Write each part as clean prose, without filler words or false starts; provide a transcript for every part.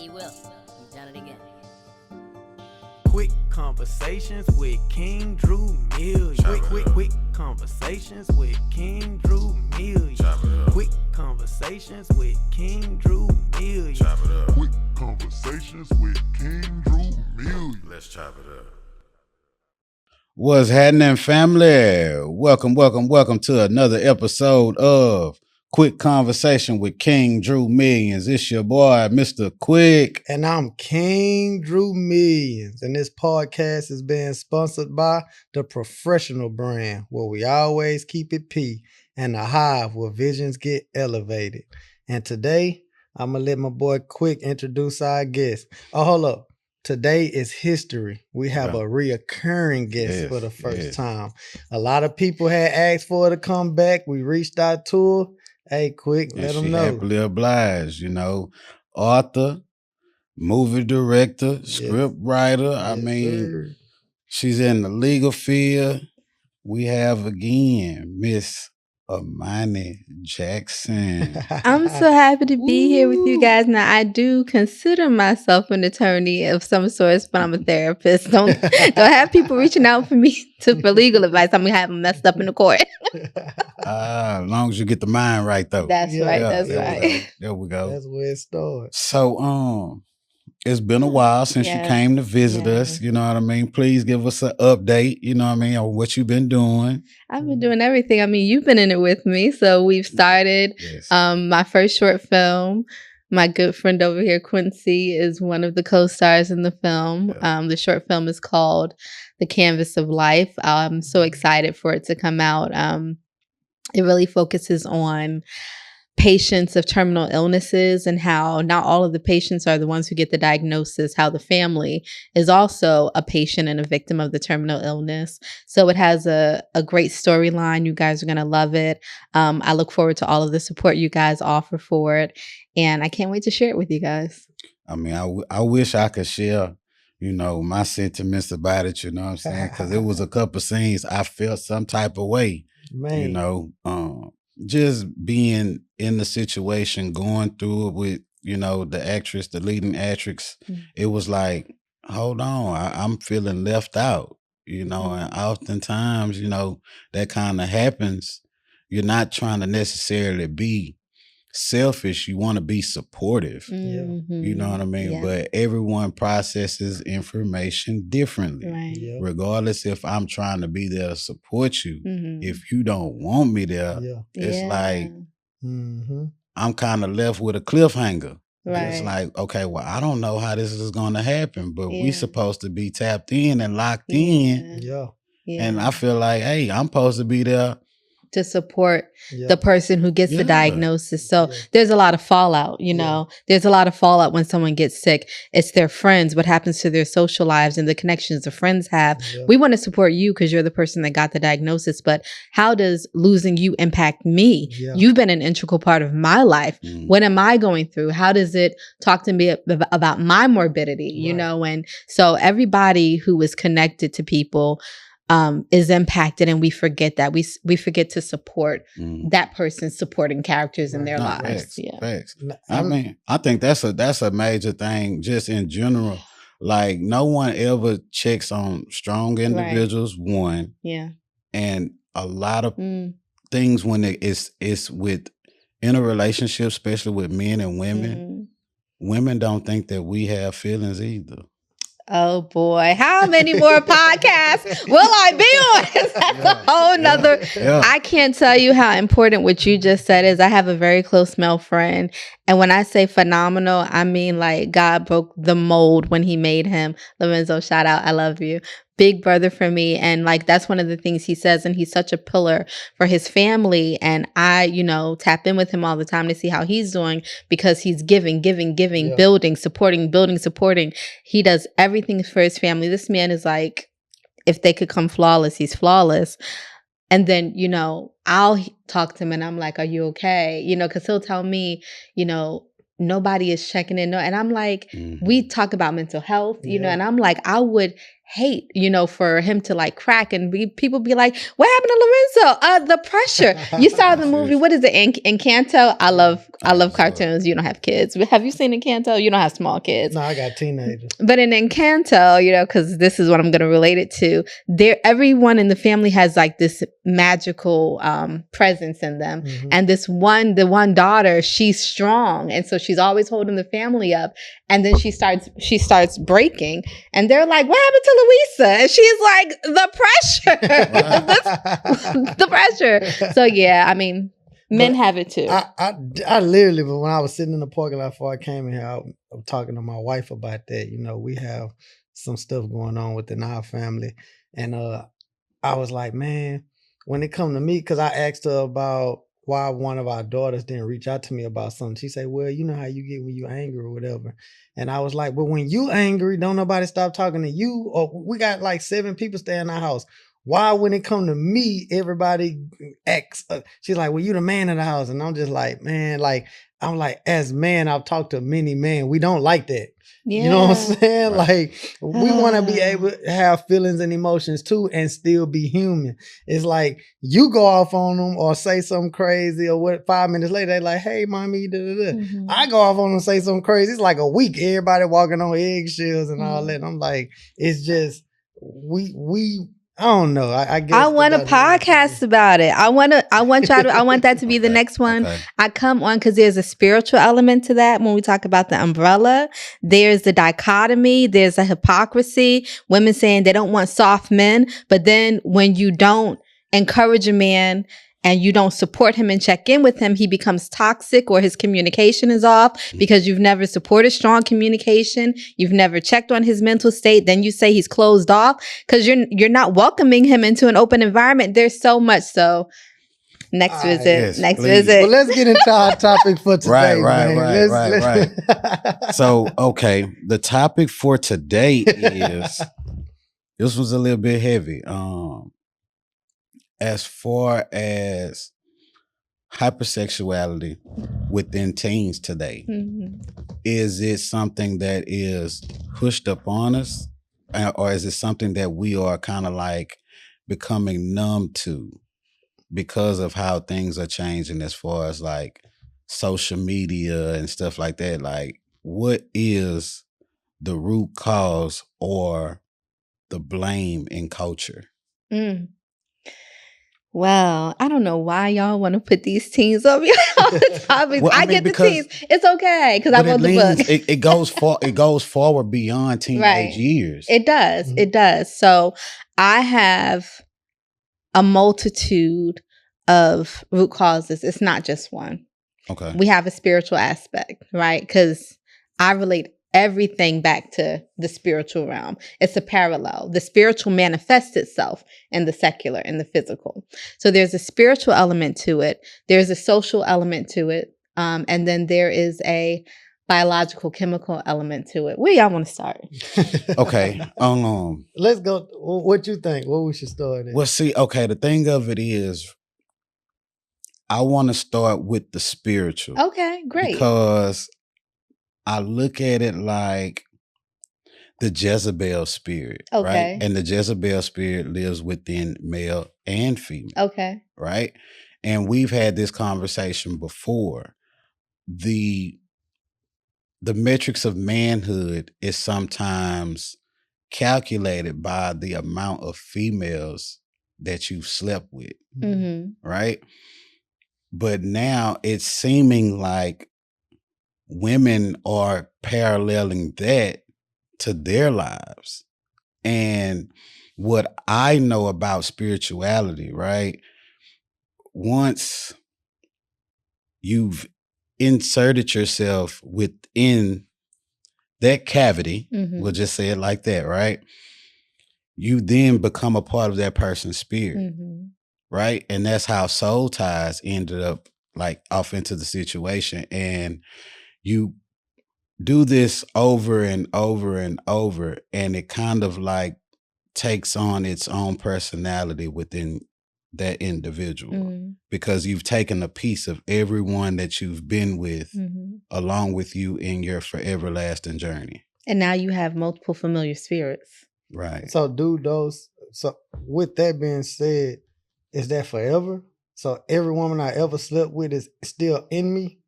He will. He's done it again. Quick conversations with King Drew Million. Quick conversations with King Drew Million. Quick conversations with King Drew Million. Quick conversations with King Drew Million. Let's chop it up. What's happening, family? Welcome to another episode of Quick Conversation with King Drew Millions. It's your boy, Mr. Quick. And I'm King Drew Millions. And this podcast is being sponsored by the Professional brand, where we always keep it P, and the Hive, where visions get elevated. And today, I'm going to let my boy Quick introduce our guest. Oh, hold up. Today is history. We have a reoccurring guest for the first time. A lot of people had asked for her to come back. We reached out to her. Hey, Quick, let them know. Happily obliged, author, movie director, script writer. Sir. She's in the legal field. We have again Miss Amani Jackson. I'm so happy to be here with you guys. Now, I do consider myself an attorney of some sorts, but I'm a therapist. Don't have people reaching out for me for legal advice. I'm gonna have them messed up in the court. As long as you get the mind right, though. That's right. There we go. That's where it starts. So, it's been a while since you came to visit us. You know what I mean? Please give us an update, on what you've been doing. I've been doing everything. I mean, you've been in it with me. So we've started my first short film. My good friend over here, Quincy, is one of the co-stars in the film. The short film is called The Canvas of Life. I'm so excited for it to come out. It really focuses on patients of terminal illnesses and how not all of the patients are the ones who get the diagnosis, how the family is also a patient and a victim of the terminal illness. So it has a great storyline. You guys are going to love it. I look forward to all of the support you guys offer for it. And I can't wait to share it with you guys. I mean, I wish I could share, my sentiments about it, you know what I'm saying? Because it was a couple scenes I felt some type of way, just being in the situation, going through it with, the leading actress, it was like, hold on, I'm feeling left out, and oftentimes, that kind of happens. You're not trying to necessarily be selfish. You want to be supportive. You know what I mean? But everyone processes information differently. Regardless if I'm trying to be there to support you. If you don't want me there, it's like I'm kind of left with a cliffhanger. It's like, okay, well, I don't know how this is going to happen, but we supposed to be tapped in and locked in. And I feel like, hey, I'm supposed to be there to support the person who gets the diagnosis. So there's a lot of fallout, There's a lot of fallout when someone gets sick. It's their friends, what happens to their social lives and the connections the friends have. We want to support you because you're the person that got the diagnosis, but how does losing you impact me? You've been an integral part of my life. What am I going through? How does it talk to me about my morbidity, And so everybody who is connected to people is impacted, and we forget that. We forget to support that person's supporting characters in their lives. Facts. I mean, I think that's a major thing just in general. Like, no one ever checks on strong individuals, one. And a lot of things when it's with in a relationship, especially with men and women, women don't think that we have feelings either. Oh boy, how many more podcasts will I be on? That's a whole nother. I can't tell you how important what you just said is. I have a very close male friend. And when I say phenomenal, I mean like God broke the mold when he made him. Lorenzo, shout out. I love you. Big brother for me. And like, that's one of the things he says. And he's such a pillar for his family. And I, tap in with him all the time to see how he's doing because he's giving, building, supporting. He does everything for his family. This man is like, if they could come flawless, he's flawless. And then, I'll talk to him and I'm like, are you okay? Because he'll tell me, nobody is checking in. And I'm like, we talk about mental health, and I'm like, I would hate, for him to like crack and people be like, what happened to Lorenzo? The pressure. You saw the movie, what is it, Encanto? I love cartoons. You don't have kids. Have you seen Encanto? You don't have small kids. No, I got teenagers. But in Encanto, because this is what I'm going to relate it to, everyone in the family has like this magical presence in them. Mm-hmm. And the one daughter, she's strong. And so she's always holding the family up. And then she starts breaking. And they're like, what happened to Louisa? And she's like, the pressure. The pressure. So yeah, I mean, men have it too. I literally, but when I was sitting in the parking lot before I came in here, I was talking to my wife about that. We have some stuff going on within our family. And I was like, man, when it come to me, because I asked her about why one of our daughters didn't reach out to me about something. She said, well, you know how you get when you're angry or whatever. And I was like, but when you angry, don't nobody stop talking to you. Or we got like 7 people staying in our house. Why, when it come to me, everybody acts? She's like, well, you the man in the house. And I'm just like, man, I'm like, as man, I've talked to many men. We don't like that. Yeah. You know what I'm saying? Right. Like, we want to be able to have feelings and emotions too and still be human. It's like you go off on them or say something crazy or what, 5 minutes later, they're like, hey, mommy, da-da-da. Mm-hmm. I go off on them and say something crazy. It's like a week, everybody walking on eggshells and all that. And I'm like, it's just, I don't know. I guess I want a podcast about it. I want that to be the next one. Okay. I come on because there's a spiritual element to that. When we talk about the umbrella, there's the dichotomy, there's a hypocrisy. Women saying they don't want soft men, but then when you don't encourage a man and you don't support him and check in with him, he becomes toxic or his communication is off because you've never supported strong communication. You've never checked on his mental state. Then you say he's closed off because you're not welcoming him into an open environment. There's so much. So next visit. Well, let's get into our topic for today. Right. So, okay. The topic for today is, this was a little bit heavy. As far as hypersexuality within teens today, is it something that is pushed upon us, or is it something that we are kind of like becoming numb to because of how things are changing as far as like social media and stuff like that? Like, what is the root cause or the blame in culture? Well, I don't know why y'all want to put these teens on me all the time. Well, I get the teens. It's okay because I wrote the book. It goes forward beyond teenage years. It does. Mm-hmm. It does. So I have a multitude of root causes. It's not just one. Okay. We have a spiritual aspect, right? Because I relate everything back to the spiritual realm. It's a parallel. The spiritual manifests itself in the secular, in the physical. So there's a spiritual element to it. There's a social element to it. And then there is a biological, chemical element to it. Where y'all want to start? Okay. Let's go. What you think? What we should start at? Well, see, okay, the thing of it is, I want to start with the spiritual. Okay, great. Because I look at it like the Jezebel spirit, right? And the Jezebel spirit lives within male and female. Okay. Right? And we've had this conversation before. The metrics of manhood is sometimes calculated by the amount of females that you've slept with, right? But now it's seeming like women are paralleling that to their lives. And what I know about spirituality, right? Once you've inserted yourself within that cavity, we'll just say it like that, right? You then become a part of that person's spirit, right? And that's how soul ties ended up like off into the situation. And you do this over and over and over, and it kind of like takes on its own personality within that individual because you've taken a piece of everyone that you've been with along with you in your forever lasting journey. And now you have multiple familiar spirits. Right. So with that being said, is that forever? So every woman I ever slept with is still in me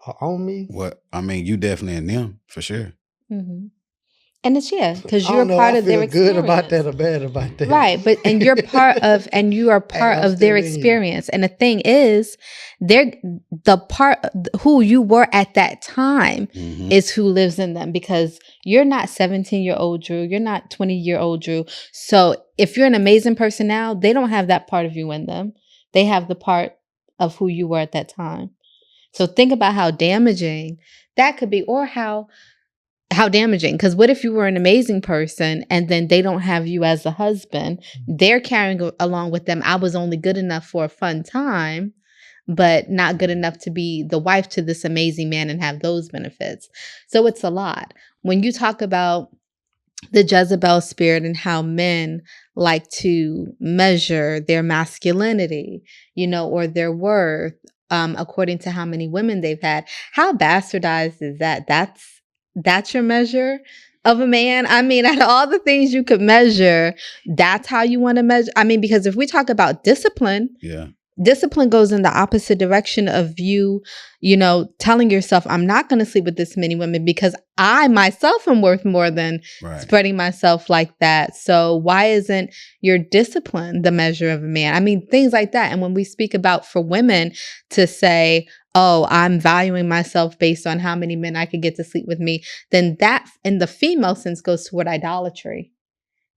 or on me? What I mean, you definitely in them for sure. Mm-hmm. And it's because I you're don't know, part I of their feel good experience. about that or bad about that. Right, but and you are part of I'm their still in you. experience. And the thing is, they're the part who you were at that time Mhm. is who lives in them, because you're not 17-year-old Drew, you're not 20-year-old Drew. So if you're an amazing person now, they don't have that part of you in them. They have the part of who you were at that time. So think about how damaging that could be, or how damaging. Because what if you were an amazing person and then they don't have you as a husband? They're carrying along with them, I was only good enough for a fun time, but not good enough to be the wife to this amazing man and have those benefits. So it's a lot. When you talk about the Jezebel spirit and how men like to measure their masculinity, or their worth, according to how many women they've had, how bastardized is that? That's your measure of a man. I mean, out of all the things you could measure, that's how you want to measure. I mean, because if we talk about discipline, discipline goes in the opposite direction of you, telling yourself, I'm not going to sleep with this many women because I myself am worth more than spreading myself like that. So why isn't your discipline the measure of a man? I mean, things like that. And when we speak about for women to say, oh, I'm valuing myself based on how many men I could get to sleep with me, then that in the female sense goes toward idolatry.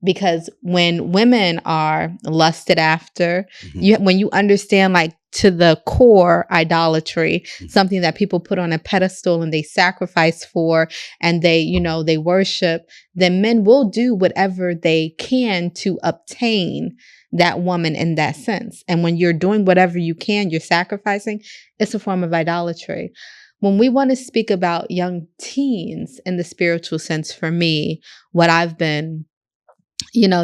Because when women are lusted after, when you understand like to the core idolatry, something that people put on a pedestal and they sacrifice for and they worship, then men will do whatever they can to obtain that woman in that sense. And when you're doing whatever you can, you're sacrificing, it's a form of idolatry. When we want to speak about young teens in the spiritual sense, for me, what I've been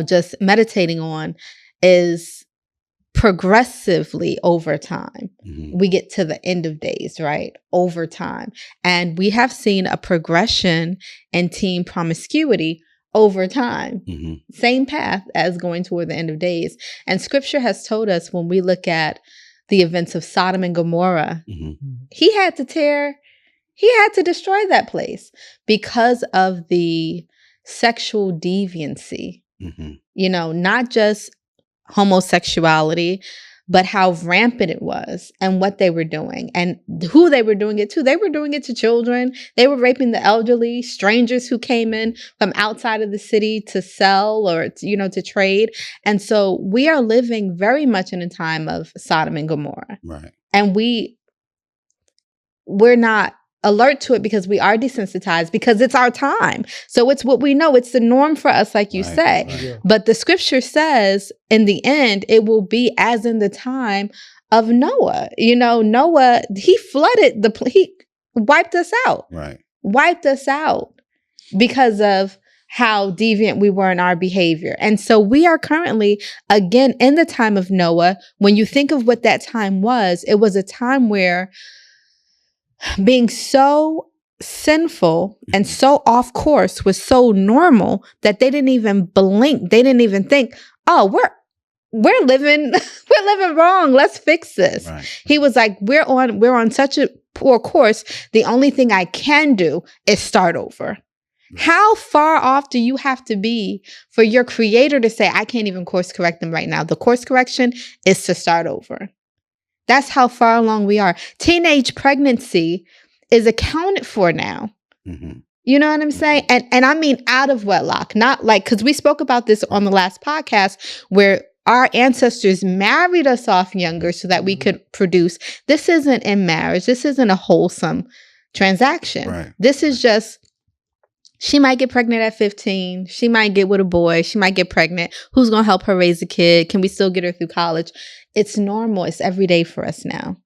just meditating on is progressively over time. We get to the end of days, right? Over time. And we have seen a progression in teen promiscuity over time. Same path as going toward the end of days. And scripture has told us, when we look at the events of Sodom and Gomorrah, he had to destroy that place because of the sexual deviancy. Not just homosexuality, but how rampant it was and what they were doing and who they were doing it to. They were doing it to children. They were raping the elderly, strangers who came in from outside of the city to sell or, to trade. And so we are living very much in a time of Sodom and Gomorrah. Right. And we're not alert to it because we are desensitized, because it's our time. So it's what we know. It's the norm for us, like you say. Yeah. But the scripture says in the end, it will be as in the time of Noah. Noah, he flooded he wiped us out. Right. Wiped us out because of how deviant we were in our behavior. And so we are currently, again, in the time of Noah. When you think of what that time was, it was a time where being so sinful and so off course was so normal that they didn't even blink. They didn't even think, oh, we're living wrong. Let's fix this. Right. He was like, we're on such a poor course. The only thing I can do is start over. How far off do you have to be for your creator to say, I can't even course correct them right now? The course correction is to start over. That's how far along we are. Teenage pregnancy is accounted for now. You know what I'm saying? And I mean out of wedlock, not like, because we spoke about this on the last podcast where our ancestors married us off younger so that we could produce. This isn't in marriage. This isn't a wholesome transaction. Right. This is just, she might get pregnant at 15. She might get with a boy. She might get pregnant. Who's going to help her raise a kid? Can we still get her through college? It's normal. It's every day for us now.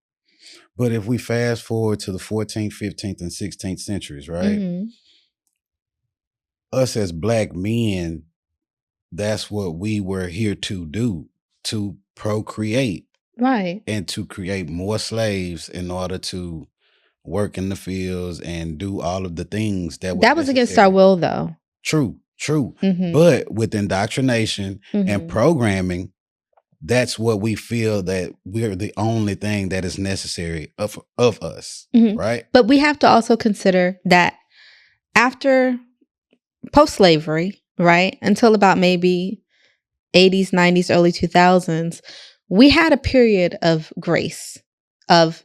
But if we fast forward to the 14th, 15th, and 16th centuries, right? Us as Black men, that's what we were here to do, to procreate. Right. And to create more slaves in order to work in the fields and do all of the things that was against our will, though. True. True. Mhm. But with indoctrination Mhm. and programming, that's what we feel that we're the only thing that is necessary of us, Mhm. right? But we have to also consider that after post-slavery, right, until about maybe 80s, 90s, early 2000s, we had a period of grace, of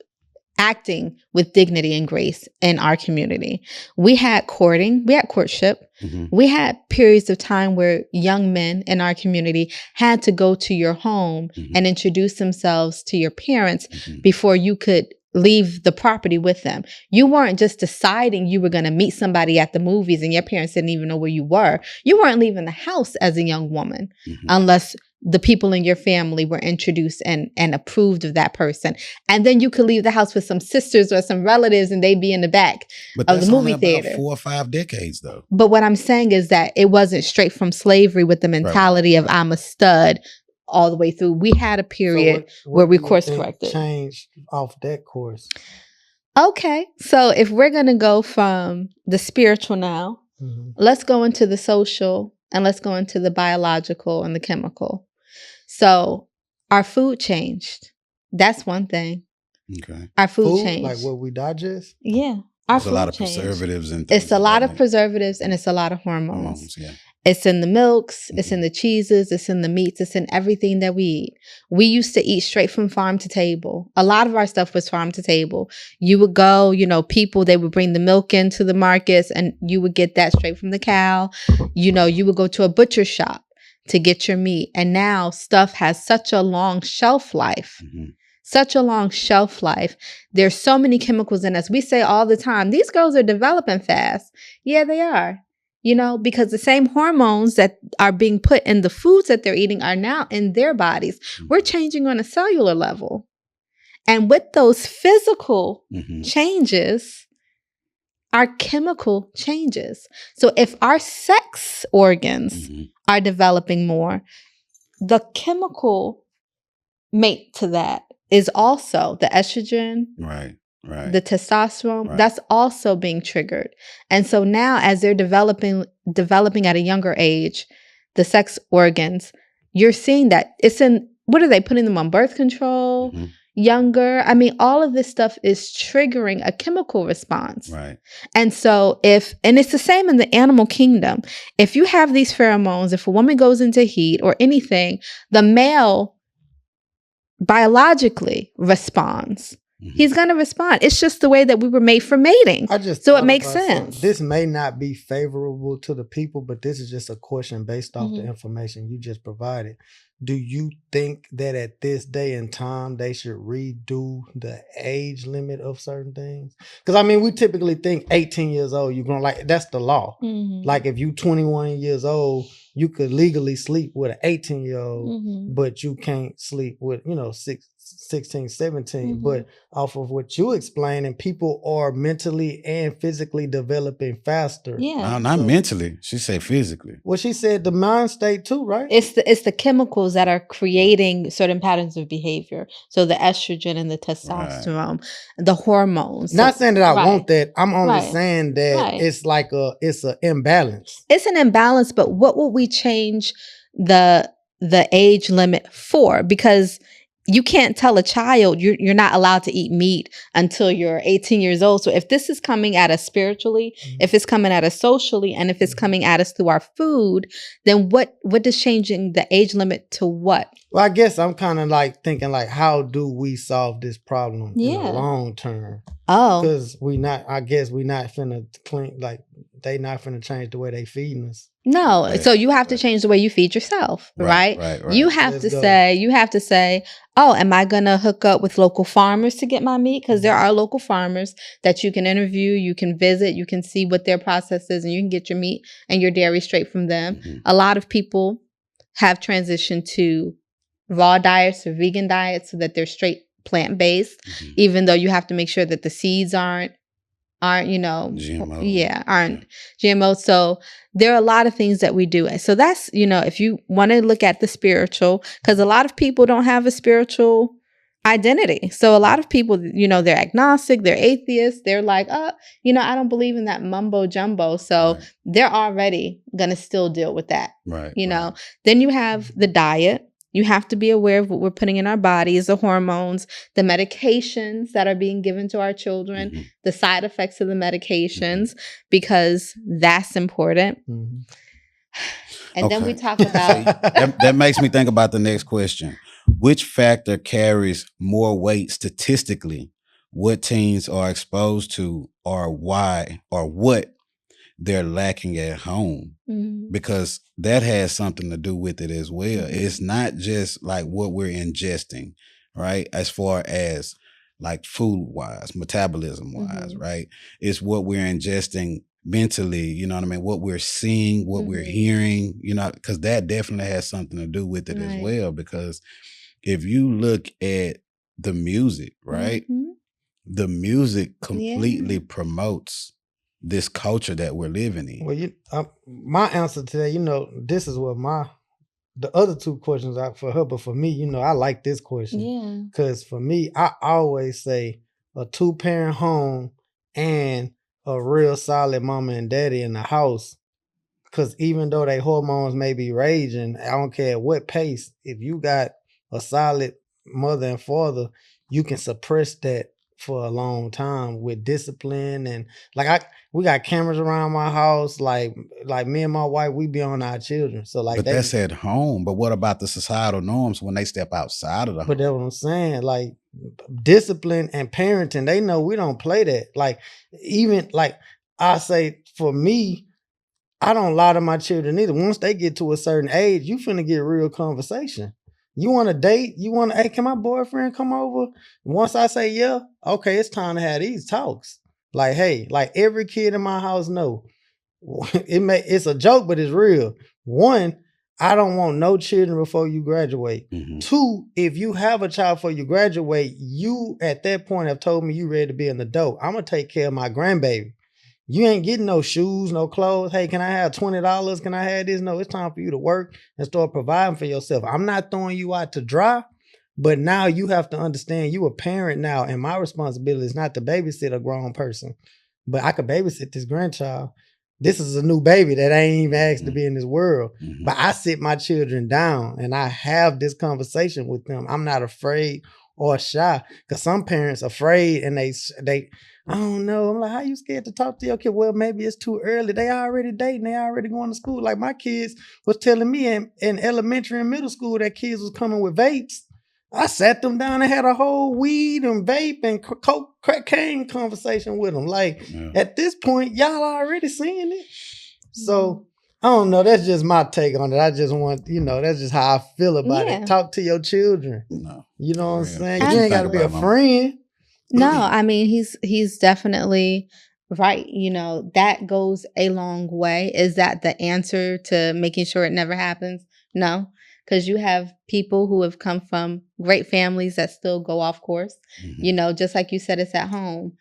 acting with dignity and grace in our community. We had courting, we had courtship. Mhm. We had periods of time where young men in our community had to go to your home Mhm. and introduce themselves to your parents Mhm. before you could leave the property with them. You weren't just deciding you were going to meet somebody at the movies and your parents didn't even know where you were. You weren't leaving the house as a young woman Mhm. unless the people in your family were introduced and approved of that person. And then you could leave the house with some sisters or some relatives and they'd be in the back But of that's the movie only about theater. 4 or 5 decades, though. But what I'm saying is that it wasn't straight from slavery with the mentality of I'm a stud all the way through. We had a period where we do you course think corrected. changed off that course? Okay, so if we're going to go from the spiritual now, Mhm. let's go into the social and let's go into the biological and the chemical. So our food changed. That's one thing. Okay. Our food Food, changed. like what we digest? Yeah. Our There's food a lot of changed. preservatives and things It's a of lot that of nature. preservatives and it's a lot of hormones. Hormones, yeah. It's in the milks, it's Mhm. in the cheeses, it's in the meats, it's in everything that we eat. We used to eat straight from farm to table. A lot of our stuff was farm to table. You would go, people, they would bring the milk into the markets and you would get that straight from the cow. You would go to a butcher shop to get your meat. And now stuff has such a long shelf life. Mhm. Such a long shelf life. There's so many chemicals in us. We say all the time, these girls are developing fast. Yeah, they are. Because the same hormones that are being put in the foods that they're eating are now in their bodies. We're changing on a cellular level. And with those physical Mhm. changes, our chemical changes. So if our sex organs Mhm. are developing more, the chemical mate to that is also the estrogen, Right. Right. the testosterone, Right. that's also being triggered. And so now as they're developing at a younger age, the sex organs, you're seeing that it's in, what are they putting them on birth control? Mhm. Younger. I mean, all of this stuff is triggering a chemical response. Right. And so and it's the same in the animal kingdom. If you have these pheromones, if a woman goes into heat or anything, the male biologically responds. Mhm. He's going to respond. It's just the way that we were made for mating. I just So it thought makes about something. sense. This may not be favorable to the people, but this is just a question based off the Mhm. information you just provided. Do you think that at this day and time they should redo the age limit of certain things? Because I mean, we typically think 18 years old, you're gonna that's the law. Mhm. Like if you 21 years old, you could legally sleep with an 18-year-old, Mhm. but you can't sleep with 16, 17. Mhm. But off of what you explaining, people are mentally and physically developing faster. Yeah. Not So- mentally. She said physically. Well, she said the mind state too, right? It's the chemicals that are creating certain patterns of behavior. So the estrogen and the testosterone, the hormones. Not saying that I Right. want that. I'm only Right. saying that Right. it's like it's an imbalance. It's an imbalance, but what would we change the age limit for? Because you can't tell a child you're not allowed to eat meat until you're 18 years old. So if this is coming at us spiritually, if it's coming at us socially, and if it's coming at us through our food, then what does changing the age limit to what? Well, I guess I'm kind of like thinking like, how do we solve this problem in the Yeah. long term? Oh, Because we not finna clean, like they not finna change the way they feeding us. no. Right. So you have to Right. change the way you feed yourself, right? Right. You have Let's to go. say, oh, am I going to hook up with local farmers to get my meat? Because there are local farmers that you can interview, you can visit, you can see what their process is, and you can get your meat and your dairy straight from them. Mhm. A lot of people have transitioned to raw diets or vegan diets so that they're straight plant-based, Mhm. even though you have to make sure that the seeds aren't GMO. aren't GMO. So there are a lot of things that we do. So that's, if you want to look at the spiritual, because a lot of people don't have a spiritual identity. So a lot of people, they're agnostic, they're atheists, they're like, I don't believe in that mumbo jumbo. So they're already going to still deal with that. Right. Then you have the diet. You have to be aware of what we're putting in our bodies, the hormones, the medications that are being given to our children, the side effects of the medications, because that's important. And then we talk about... that makes me think about the next question. Which factor carries more weight statistically? What teens are exposed to, or why, or what they're lacking at home? Because that has something to do with it as well. It's not just like what we're ingesting, right? As far as like food wise, metabolism wise, right? It's what we're ingesting mentally, you know what I mean? What we're seeing, what we're hearing, because that definitely has something to do with it as well. Because if you look at the music, right? The music completely promotes this culture that we're living in. Well, my answer to that, this is what the other two questions are for her, but for me, I like this question. Yeah. Because for me, I always say a 2-parent home and a real solid mama and daddy in the house. Because even though their hormones may be raging, I don't care at what pace, if you got a solid mother and father, you can suppress that for a long time with discipline. And we got cameras around my house. Like me and my wife, we be on our children. So but that's at home. But what about the societal norms when they step outside of the home? But that's what I'm saying. Like discipline and parenting, they know we don't play that. Like even like I say, for me, I don't lie to my children either. Once they get to a certain age, you finna get real conversation. You want to date? Hey, can my boyfriend come over? Once I say yeah, okay, it's time to have these talks. Like, hey, like every kid in my house know. It's a joke, but it's real. 1, I don't want no children before you graduate. 2, if you have a child before you graduate, you at that point have told me you ready to be an adult. I'm gonna take care of my grandbaby. You ain't getting no shoes, no clothes. Hey, can I have $20? Can I have this? No, it's time for you to work and start providing for yourself. I'm not throwing you out to dry, but now you have to understand you a parent now, and my responsibility is not to babysit a grown person, but I could babysit this grandchild. This is a new baby that I ain't even asked to be in this world. But I sit my children down and I have this conversation with them. I'm not afraid or shy, because some parents are afraid and they I don't know. I'm like, how you scared to talk to your kid? Well, maybe it's too early. They already dating. They already going to school. Like my kids was telling me in elementary and middle school that kids was coming with vapes. I sat them down and had a whole weed and vape and cocaine conversation with them. Like at this point, y'all already seeing it. So I don't know. That's just my take on it. I just want, that's just how I feel about it. Talk to your children. No. You know what I'm saying? You ain't got to be a friend. No, I mean, he's definitely right. That goes a long way. Is that the answer to making sure it never happens? No, because you have people who have come from great families that still go off course. Just like you said, it's at home.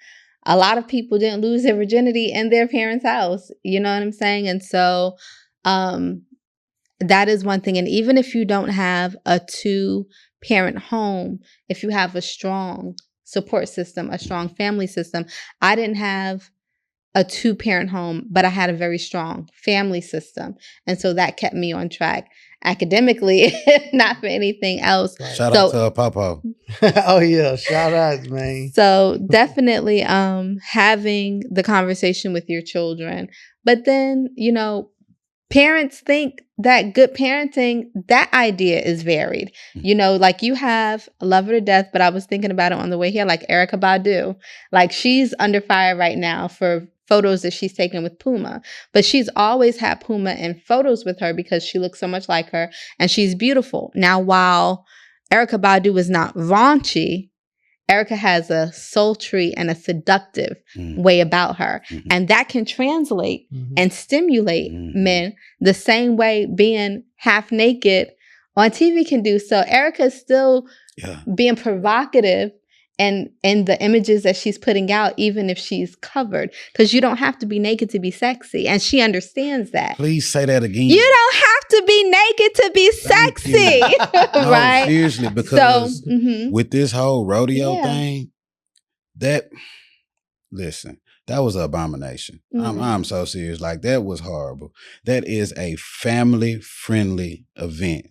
A lot of people didn't lose their virginity in their parents' house. You know what I'm saying? And so that is one thing. And even if you don't have a 2-parent home, if you have a strong support system, a strong family system. I didn't have a 2-parent home, but I had a very strong family system. And so that kept me on track academically, not for anything else. Shout out to Papa. Oh yeah, shout out, man. So definitely having the conversation with your children. But then, parents think that good parenting, that idea is varied. Like you have Love Her to Death, but I was thinking about it on the way here, like Erykah Badu. Like she's under fire right now for photos that she's taken with Puma. But she's always had Puma in photos with her because she looks so much like her and she's beautiful. Now, while Erykah Badu is not raunchy, Erykah has a sultry and a seductive way about her. And that can translate and stimulate men the same way being half naked on TV can do. So Erykah is still being provocative and the images that she's putting out, even if she's covered, because you don't have to be naked to be sexy, and she understands that. Please say that again. You don't have to be naked to be sexy, right? No, seriously, because with this whole rodeo thing, that was an abomination. I'm so serious. Like, that was horrible. That is a family-friendly event.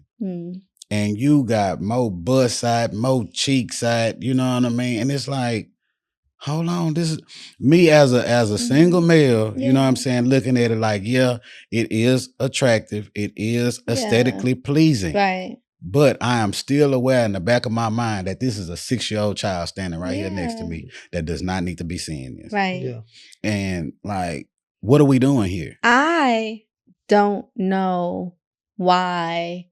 And you got more butt side, more cheek side, you know what I mean? And it's like, hold on, this is me as a single male, you know what I'm saying, looking at it like, it is attractive. It is aesthetically pleasing. Right. But I am still aware in the back of my mind that this is a 6-year-old child standing right here next to me that does not need to be seeing this. Right. Yeah. And like, what are we doing here? I don't know why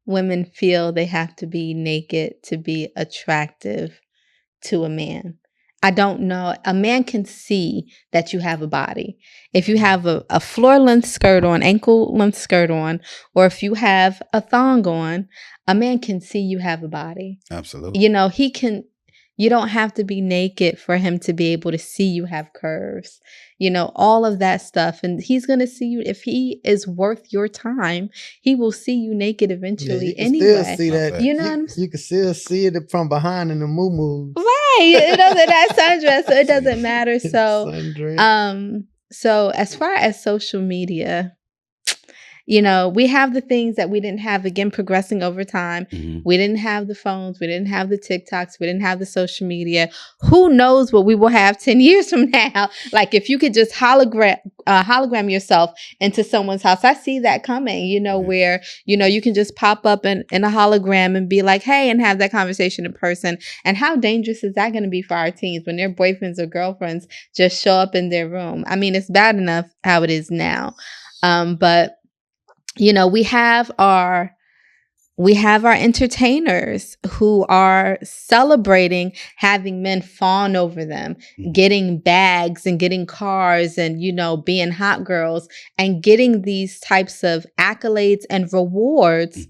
women feel they have to be naked to be attractive to a man. I don't know. A man can see that you have a body. If you have a floor-length skirt on, ankle-length skirt on, or if you have a thong on, a man can see you have a body. Absolutely. You know, you don't have to be naked for him to be able to see you have curves. You know, all of that stuff. And he's going to see you. If he is worth your time, he will see you naked eventually anyway. Still see that. You know what I'm saying? You can still see it from behind in the moo-moos. Right. You know, that sundress, so it doesn't matter. So, so as far as social media, you know, we have the things that we didn't have, again, progressing over time. We didn't have the phones. We didn't have the TikToks. We didn't have the social media. Who knows what we will have 10 years from now? Like, if you could just hologram yourself into someone's house. I see that coming, you know, where, you know, you can just pop up in a hologram and be like, hey, and have that conversation in person. And how dangerous is that going to be for our teens when their boyfriends or girlfriends just show up in their room? I mean, it's bad enough how it is now. But you know, we have our entertainers who are celebrating having men fawn over them, getting bags and getting cars and, you know, being hot girls and getting these types of accolades and rewards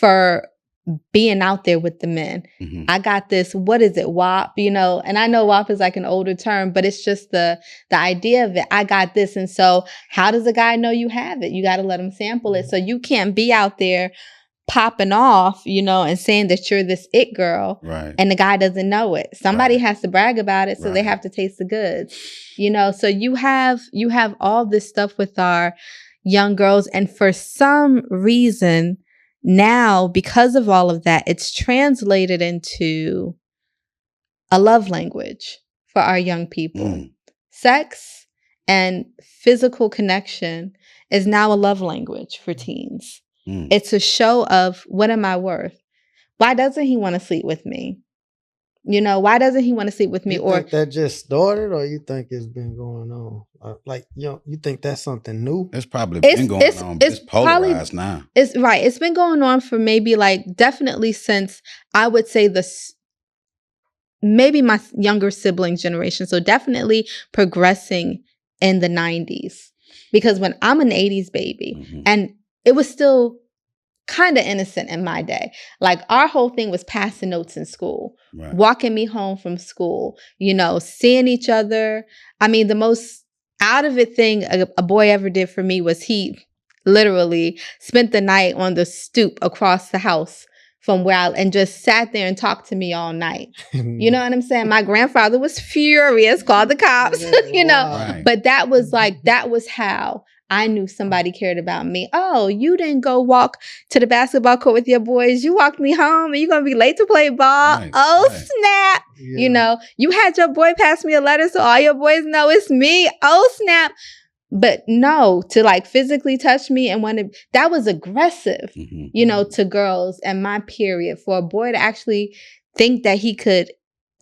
for being out there with the men. I got this, what is it, WAP, you know, and I know WAP is like an older term, but it's just the idea of it. I got this. And so how does a guy know you have it? You got to let him sample it. So you can't be out there popping off, you know, and saying that you're this it girl, and the guy doesn't know it. Somebody has to brag about it, so they have to taste the goods, you know. So you have all this stuff with our young girls, and for some reason, now, because of all of that, it's translated into a love language for our young people. Sex and physical connection is now a love language for teens. It's a show of, what am I worth? Why doesn't he want to sleep with me? You know, why doesn't he want to sleep with me? You think that just started, or you think it's been going on? Like, you know, you think that's something new? It's probably been going on. It's polarized now. It's right. It's been going on for maybe definitely since, I would say, maybe my younger siblings' generation. So definitely progressing in the 90s. Because when I'm an 80s baby, and it was still kind of innocent in my day. Like, our whole thing was passing notes in school, walking me home from school, you know, seeing each other. I mean, the most out of it thing a boy ever did for me was he literally spent the night on the stoop across the house from where and just sat there and talked to me all night. You know what I'm saying? My grandfather was furious, called the cops, you know, but that was how I knew somebody cared about me. Oh, you didn't go walk to the basketball court with your boys. You walked me home, and you're going to be late to play ball. Snap. Yeah. You know, you had your boy pass me a letter so all your boys know it's me. Oh, snap. But no, to physically touch me and that was aggressive, you know, to girls and my period. For a boy to actually think that he could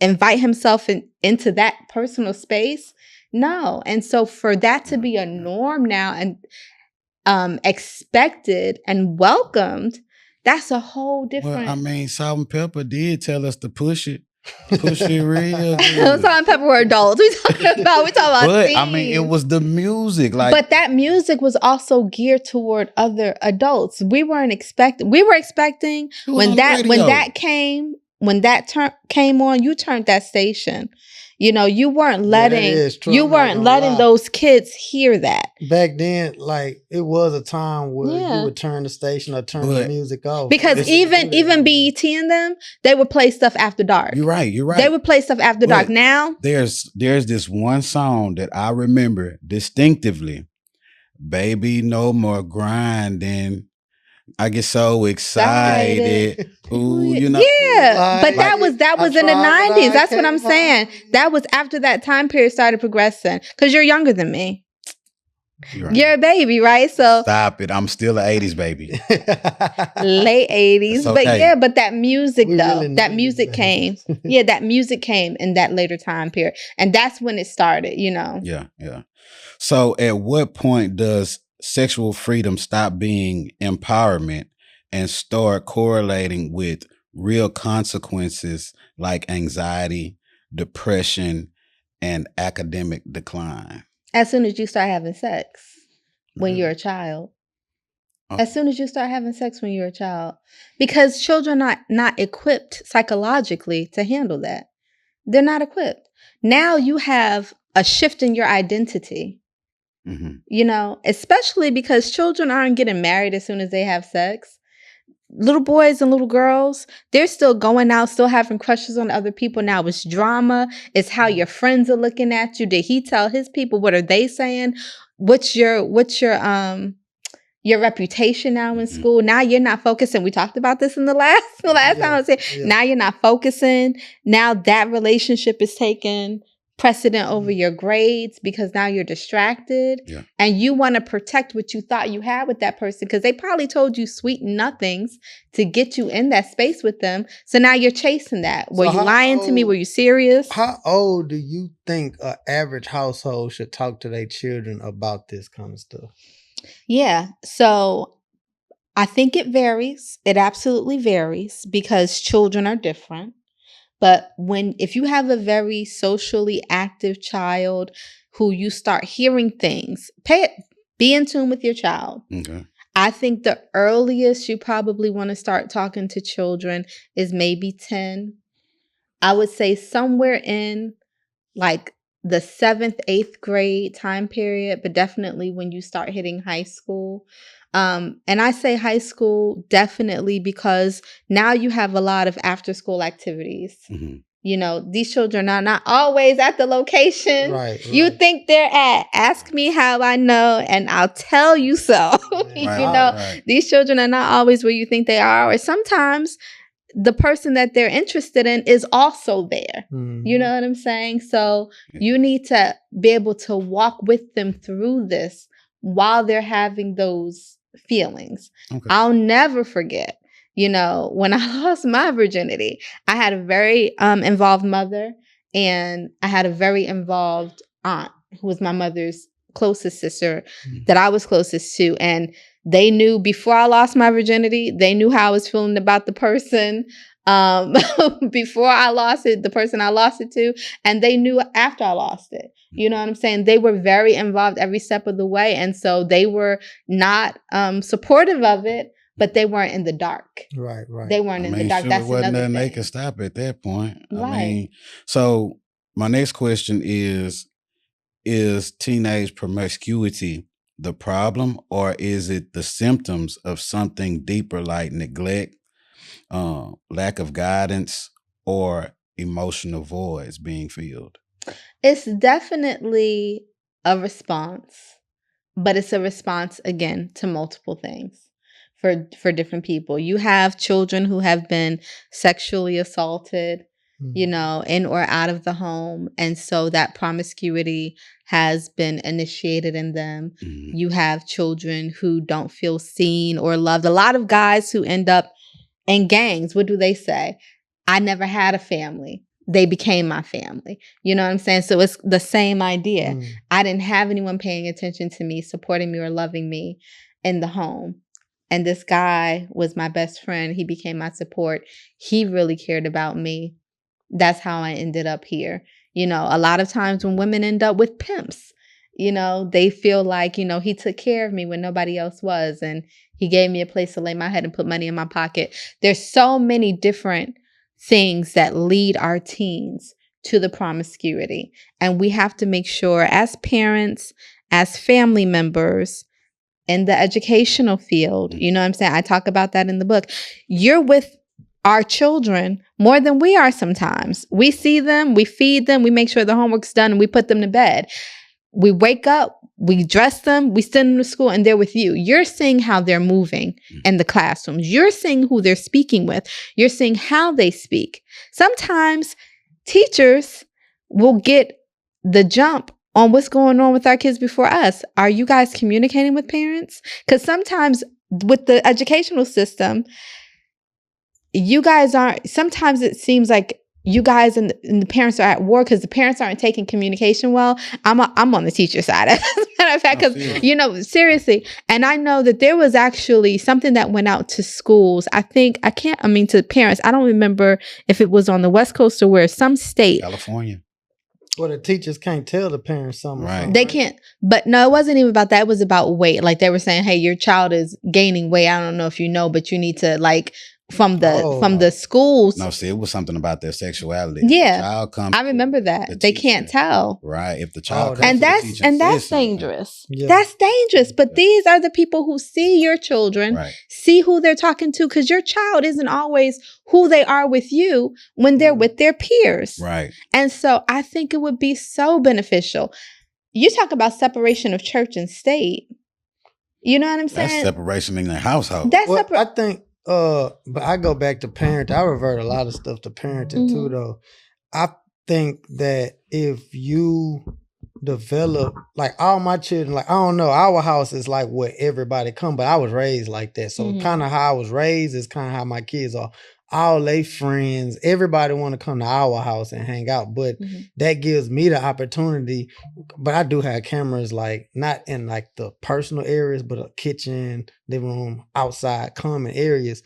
invite himself into that personal space. No. And so for that to be a norm now and expected and welcomed, that's a whole different. Well, I mean, Salt and Pepper did tell us to push it. Push it real good. Salt and Pepper were adults. We talking about but teens. I mean, it was the music. But that music was also geared toward other adults. We were expecting when that came when that came on, you turned that station. You know, you weren't letting those kids hear that. Back then, like, it was a time where you would turn the station or turn the music off. Because even BET and them, they would play stuff after dark. You're right. They would play stuff after dark. Now there's this one song that I remember distinctively. Baby, no more grinding. I get so excited. Ooh, you know. Yeah, but that was in the 90s. That's what I'm saying. That was after that time period started progressing. Because you're younger than me. You're a baby, right? So stop it. I'm still an 80s baby. Late 80s. Okay. But that music that music came. Yeah, that music came in that later time period. And that's when it started, you know. Yeah. So at what point does sexual freedom stop being empowerment and start correlating with real consequences like anxiety, depression, and academic decline? As soon as you start having sex when you're a child. As soon as you start having sex when you're a child. Because children are not equipped psychologically to handle that. They're not equipped. Now you have a shift in your identity. Mm-hmm. You know, especially because children aren't getting married as soon as they have sex. Little boys and little girls, they're still going out, still having crushes on other people. Now it's drama. It's how your friends are looking at you. Did he tell his people? What are they saying? What's your reputation now in school? Now you're not focusing. We talked about this in the last time I was here. Now you're not focusing. Now that relationship is taking precedent over your grades because now you're distracted and you want to protect what you thought you had with that person because they probably told you sweet nothings to get you in that space with them. So now you're chasing that. Were you lying to me? Were you serious? How old do you think an average household should talk to their children about this kind of stuff? Yeah. So I think it varies. It absolutely varies because children are different. But if you have a very socially active child who you start hearing things, be in tune with your child. Okay. I think the earliest you probably want to start talking to children is maybe 10. I would say somewhere in like the 7th, 8th grade time period, but definitely when you start hitting high school. And I say high school definitely because now you have a lot of after school activities. Mm-hmm. You know, these children are not always at the location you think they're at. Ask me how I know and I'll tell you so. These children are not always where you think they are. Or sometimes the person that they're interested in is also there. Mm-hmm. You know what I'm saying? So you need to be able to walk with them through this while they're having those feelings. Okay. I'll never forget, you know, when I lost my virginity, I had a very involved mother and I had a very involved aunt who was my mother's closest sister that I was closest to. And they knew before I lost my virginity, they knew how I was feeling about the person before I lost it, the person I lost it to, and they knew after I lost it. You know what I'm saying? They were very involved every step of the way. And so they were not supportive of it, but they weren't in the dark. Right. They weren't in the dark. Sure, that's wasn't another thing. They could stop at that point. Right. I mean, so my next question is teenage promiscuity the problem, or is it the symptoms of something deeper like neglect, lack of guidance, or emotional voids being filled? It's definitely a response, but it's a response, again, to multiple things for different people. You have children who have been sexually assaulted, you know, in or out of the home. And so that promiscuity has been initiated in them. Mm-hmm. You have children who don't feel seen or loved. A lot of guys who end up in gangs, what do they say? I never had a family. They became my family. You know what I'm saying? So it's the same idea. Mm. I didn't have anyone paying attention to me, supporting me, or loving me in the home. And this guy was my best friend. He became my support. He really cared about me. That's how I ended up here. You know, a lot of times when women end up with pimps, you know, they feel like, you know, he took care of me when nobody else was. And he gave me a place to lay my head and put money in my pocket. There's so many different things that lead our teens to the promiscuity. And we have to make sure as parents, as family members, in the educational field, you know what I'm saying? I talk about that in the book. You're with our children more than we are sometimes. We see them, we feed them, we make sure the homework's done, and we put them to bed. We wake up, we dress them, we send them to school, and they're with you. You're seeing how they're moving in the classrooms. You're seeing who they're speaking with. You're seeing how they speak. Sometimes teachers will get the jump on what's going on with our kids before us. Are you guys communicating with parents? Because sometimes with the educational system, you guys aren't, sometimes it seems like you guys and the parents are at war because the parents aren't taking communication well. I'm on the teacher side, as a matter of fact, because, you know, seriously. And I know that there was actually something that went out to schools. To parents. I don't remember if it was on the West Coast or where, some state. California. Well, the teachers can't tell the parents something. Right. They can't. But no, it wasn't even about that. It was about weight. Like they were saying, hey, your child is gaining weight. I don't know if you know, but you need to from the schools. No, see, it was something about their sexuality. Yeah. The child comes, I remember that. They can't tell. Right. If the child comes and to the that's teacher and that's says something, dangerous. Yeah. That's dangerous. But these are the people who see your children, right. see who they're talking to, because your child isn't always who they are with you when they're with their peers. Right. And so I think it would be so beneficial. You talk about separation of church and state. You know what I'm saying? That's separation in the household. That's Well, I think, but I go back to parenting. I revert a lot of stuff to parenting too, though. I think that if you develop, like all my children, like I don't know, our house is like what everybody come, but I was raised like that. So kind of how I was raised is kind of how my kids are. All they friends, everybody want to come to our house and hang out, but that gives me the opportunity. But I do have cameras, like not in like the personal areas, but a kitchen, living room, outside, common areas.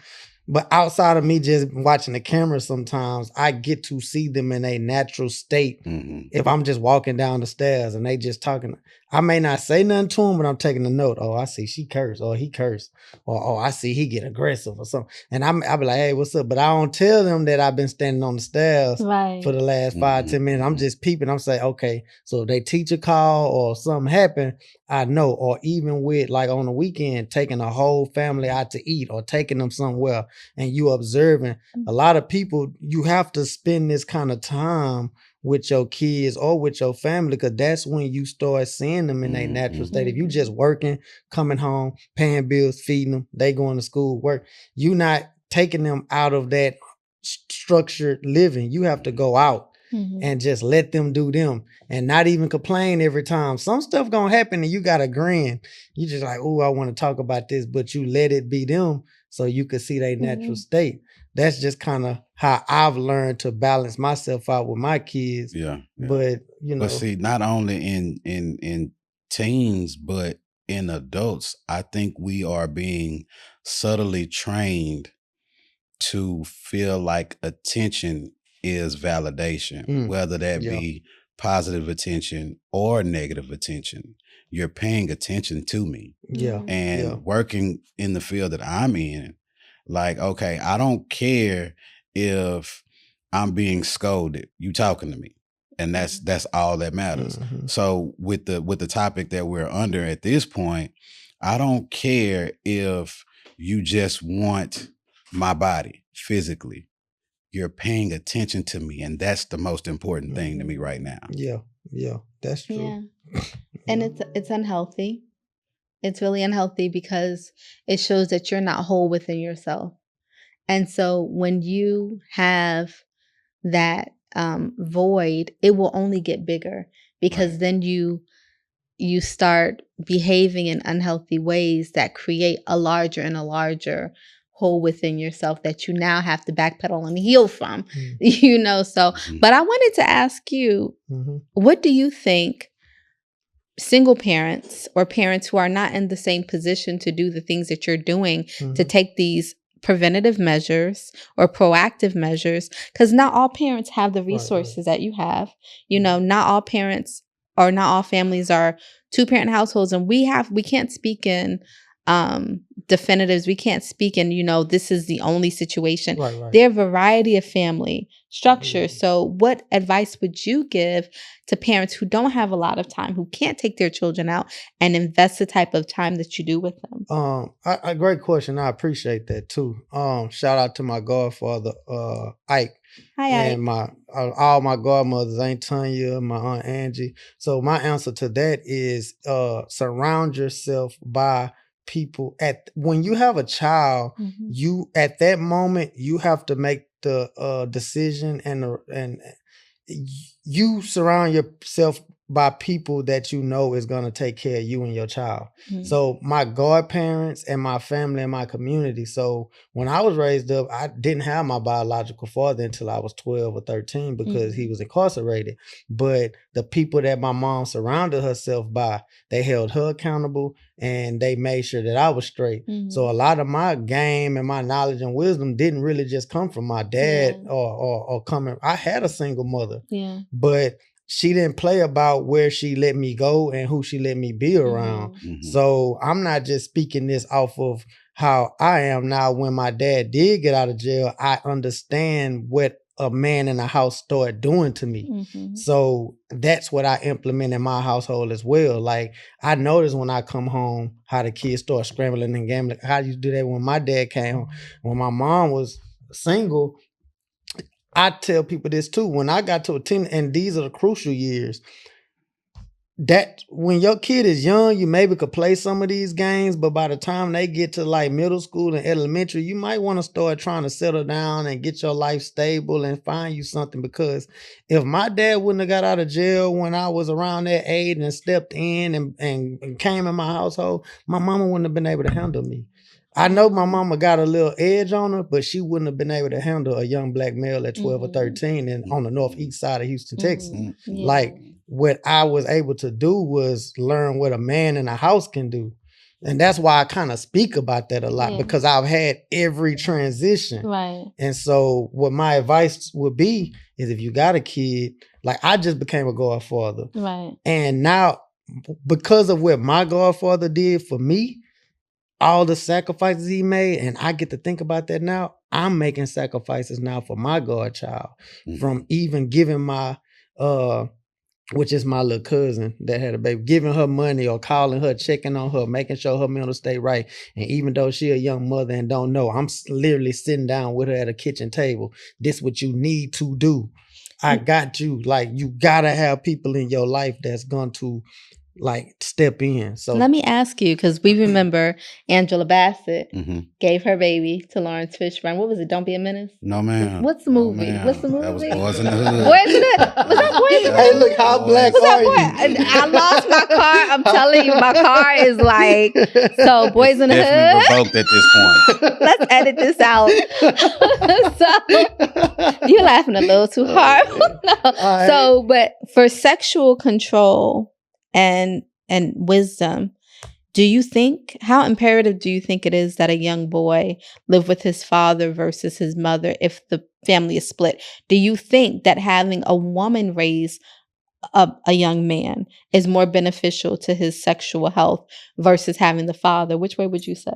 But outside of me just watching the camera, sometimes I get to see them in a natural state. If I'm just walking down the stairs and they just talking, I may not say nothing to them, but I'm taking a note. Oh, I see she cursed, or he cursed, or oh, I see he get aggressive or something. And I'll be like, hey, what's up? But I don't tell them that I've been standing on the stairs for the last 5-10 minutes. I'm just peeping. I'm saying, okay, so if they teacher call or something happen, I know. Or even with like on the weekend, taking a whole family out to eat or taking them somewhere and you observing. A lot of people, you have to spend this kind of time with your kids or with your family, because that's when you start seeing them in their natural state. If you just working, coming home, paying bills, feeding them, they going to school, work, you not taking them out of that structured living. You have to go out and just let them do them and not even complain every time. Some stuff gonna happen and you gotta grin. You just like, oh, I want to talk about this, but you let it be them so you could see their natural state. That's just kind of how I've learned to balance myself out with my kids. Yeah. But you know, but see, not only in teens, but in adults, I think we are being subtly trained to feel like attention is validation, whether that be positive attention or negative attention. You're paying attention to me. And working in the field that I'm in, like, okay, I don't care if I'm being scolded. You talking to me. And that's all that matters. So with the topic that we're under at this point, I don't care if you just want my body physically. You're paying attention to me, and that's the most important thing to me right now. Yeah, that's true. Yeah. And it's unhealthy. It's really unhealthy because it shows that you're not whole within yourself. And so when you have that void, it will only get bigger, because then you start behaving in unhealthy ways that create a larger and a larger hole within yourself that you now have to backpedal and heal from, you know? So, but I wanted to ask you, what do you think single parents or parents who are not in the same position to do the things that you're doing to take these preventative measures or proactive measures, because not all parents have the resources that you have, you know, not all parents or not all families are 2-parent households, and we can't speak in definitives. We can't speak and, this is the only situation. Right. There are a variety of family structures. So what advice would you give to parents who don't have a lot of time, who can't take their children out and invest the type of time that you do with them? A great question. I appreciate that too. Shout out to my godfather, Ike. Hi, Ike. And all my godmothers, Aunt Tanya, my Aunt Angie. So my answer to that is surround yourself by people. When you have a child, you at that moment you have to make the decision and you surround yourself by people that you know is going to take care of you and your child. So my godparents and my family and my community. So when I was raised up, I didn't have my biological father until I was 12 or 13 because he was incarcerated. But the people that my mom surrounded herself by, they held her accountable and they made sure that I was straight. So a lot of my game and my knowledge and wisdom didn't really just come from my dad or coming. I had a single mother, but she didn't play about where she let me go and who she let me be around. So I'm not just speaking this off of how I am now. When my dad did get out of jail, I understand what a man in a house started doing to me. So that's what I implement in my household as well. Like I notice when I come home, how the kids start scrambling and gambling. How you do that when my dad came home? When my mom was single, I tell people this too. When I got to a teen, and these are the crucial years, that when your kid is young, you maybe could play some of these games, but by the time they get to like middle school and elementary, you might want to start trying to settle down and get your life stable and find you something. Because if my dad wouldn't have got out of jail when I was around that age and stepped in and came in my household, my mama wouldn't have been able to handle me. I know my mama got a little edge on her, but she wouldn't have been able to handle a young black male at 12 or 13 and on the northeast side of Houston, Texas. Like what I was able to do was learn what a man in a house can do. And that's why I kind of speak about that a lot because I've had every transition. Right. And so what my advice would be is if you got a kid, like I just became a godfather. Right. And now because of what my godfather did for me, all the sacrifices he made, and I get to think about that now. I'm making sacrifices now for my godchild, from even giving my, which is my little cousin that had a baby, giving her money or calling her, checking on her, making sure her mental state right. And even though she a young mother and don't know, I'm literally sitting down with her at a kitchen table. This what you need to do. I got you. Like you gotta have people in your life that's going to like step in. So let me ask you, because we remember Angela Bassett gave her baby to Lawrence Fishburne. What was it? Don't Be a Menace? No, ma'am. What's the movie? No, What's the movie? That was Boys in the Hood. Boys in the Hood. Was that Boys in the Hood? Hey, look how black are you? I lost my car. I'm telling you, my car is like, so Boys in the Definitely Hood. revoked at this point. Let's edit this out. So you're laughing a little too hard. No. Right. So, but for sexual control and wisdom, how imperative do you think it is that a young boy live with his father versus his mother if the family is split? Do you think that having a woman raise a young man is more beneficial to his sexual health versus having the father? Which way would you say?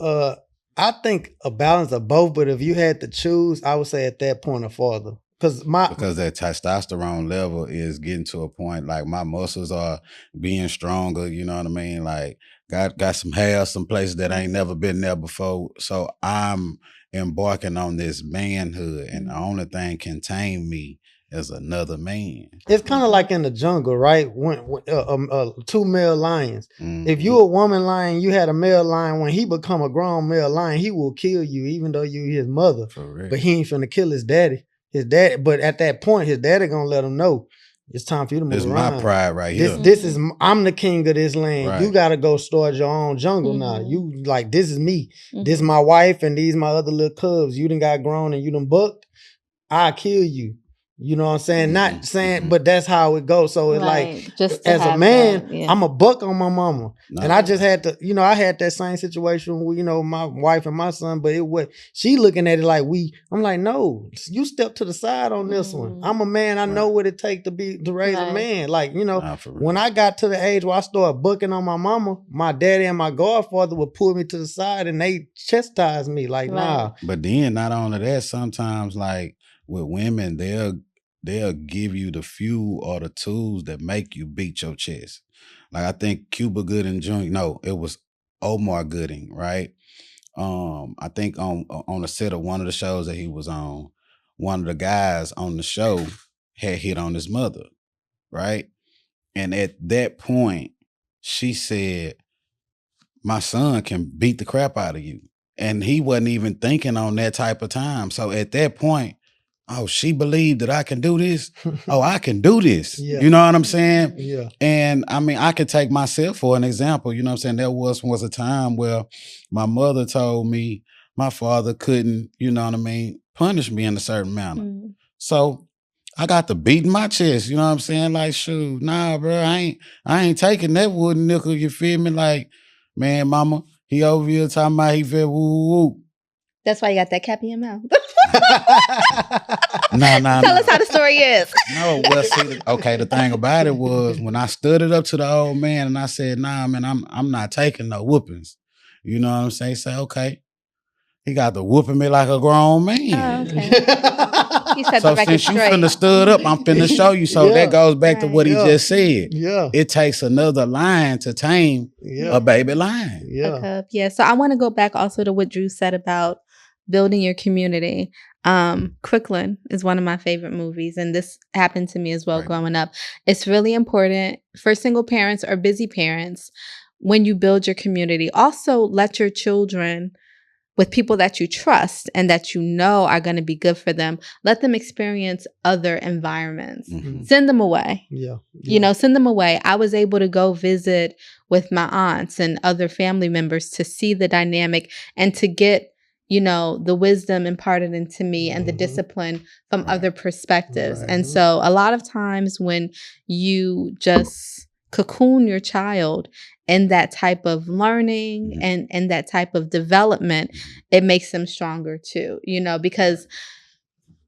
I think a balance of both, but if you had to choose, I would say at that point a father. Because that testosterone level is getting to a point like my muscles are being stronger, you know what I mean? Like got some hair, some places that ain't never been there before. So I'm embarking on this manhood, and the only thing can tame me is another man. It's kind of like in the jungle, right? When two male lions. If you a woman lion, you had a male lion. When he become a grown male lion, he will kill you, even though you his mother. But he ain't finna kill his daddy. But at that point, his daddy gonna let him know it's time for you to move around. This is my pride right here. I'm the king of this land. Right. You gotta go start your own jungle now. You like, this is me. This is my wife and these my other little cubs. You done got grown and you done bucked. I'll kill you. You know what I'm saying? Not Mhm, saying, mhm. but that's how it goes. So it's like, Just to as a have man, that, yeah. I'm a buck on my mama. No. And I just had to, I had that same situation with, my wife and my son, but it was, she looking at it like I'm like, no, you step to the side on this one. I'm a man. I know what it takes to raise a man. Like, Nah, for real. when I got to the age where I started bucking on my mama, my daddy and my godfather would pull me to the side and they chastise me like, nah. But then not only that, sometimes like with women, they'll give you the fuel or the tools that make you beat your chest. Like I think Cuba Gooding Jr. No, it was Omar Gooding, right? I think on the set of one of the shows that he was on, one of the guys on the show had hit on his mother, right? And at that point, she said, my son can beat the crap out of you. And he wasn't even thinking on that type of time. So at that point, oh, she believed that I can do this. Oh, I can do this. Yeah. You know what I'm saying? Yeah. And I mean, I could take myself for an example. You know what I'm saying? There was a time where my mother told me my father couldn't, you know what I mean, punish me in a certain manner. So I got to beat my chest, you know what I'm saying? Like, shoot, nah, bro, I ain't taking that wooden nickel, you feel me? Like, man, mama, he over here talking about he feel woo woo. That's why you got that cap in your mouth. Nah. Tell us how the story is. No, well, see, okay, the thing about it was when I stood it up to the old man and I said, nah, man, I'm not taking no whoopings. You know what I'm saying? Say, okay. He got to whooping me like a grown man. Oh, okay. He said So the record since you straight. finna stood up, I'm finna show you. So that goes back to what he just said. Yeah. It takes another lion to tame a baby lion. Yeah. Yeah. So I want to go back also to what Drew said about building your community. Crooklyn is one of my favorite movies, and this happened to me as well growing up. It's really important for single parents or busy parents when you build your community. Also, let your children, with people that you trust and that you know are going to be good for them, let them experience other environments. Mm-hmm. Send them away. Yeah. Send them away. I was able to go visit with my aunts and other family members to see the dynamic and to get, the wisdom imparted into me and the discipline from other perspectives. And so a lot of times when you just cocoon your child in that type of learning and that type of development, it makes them stronger too, because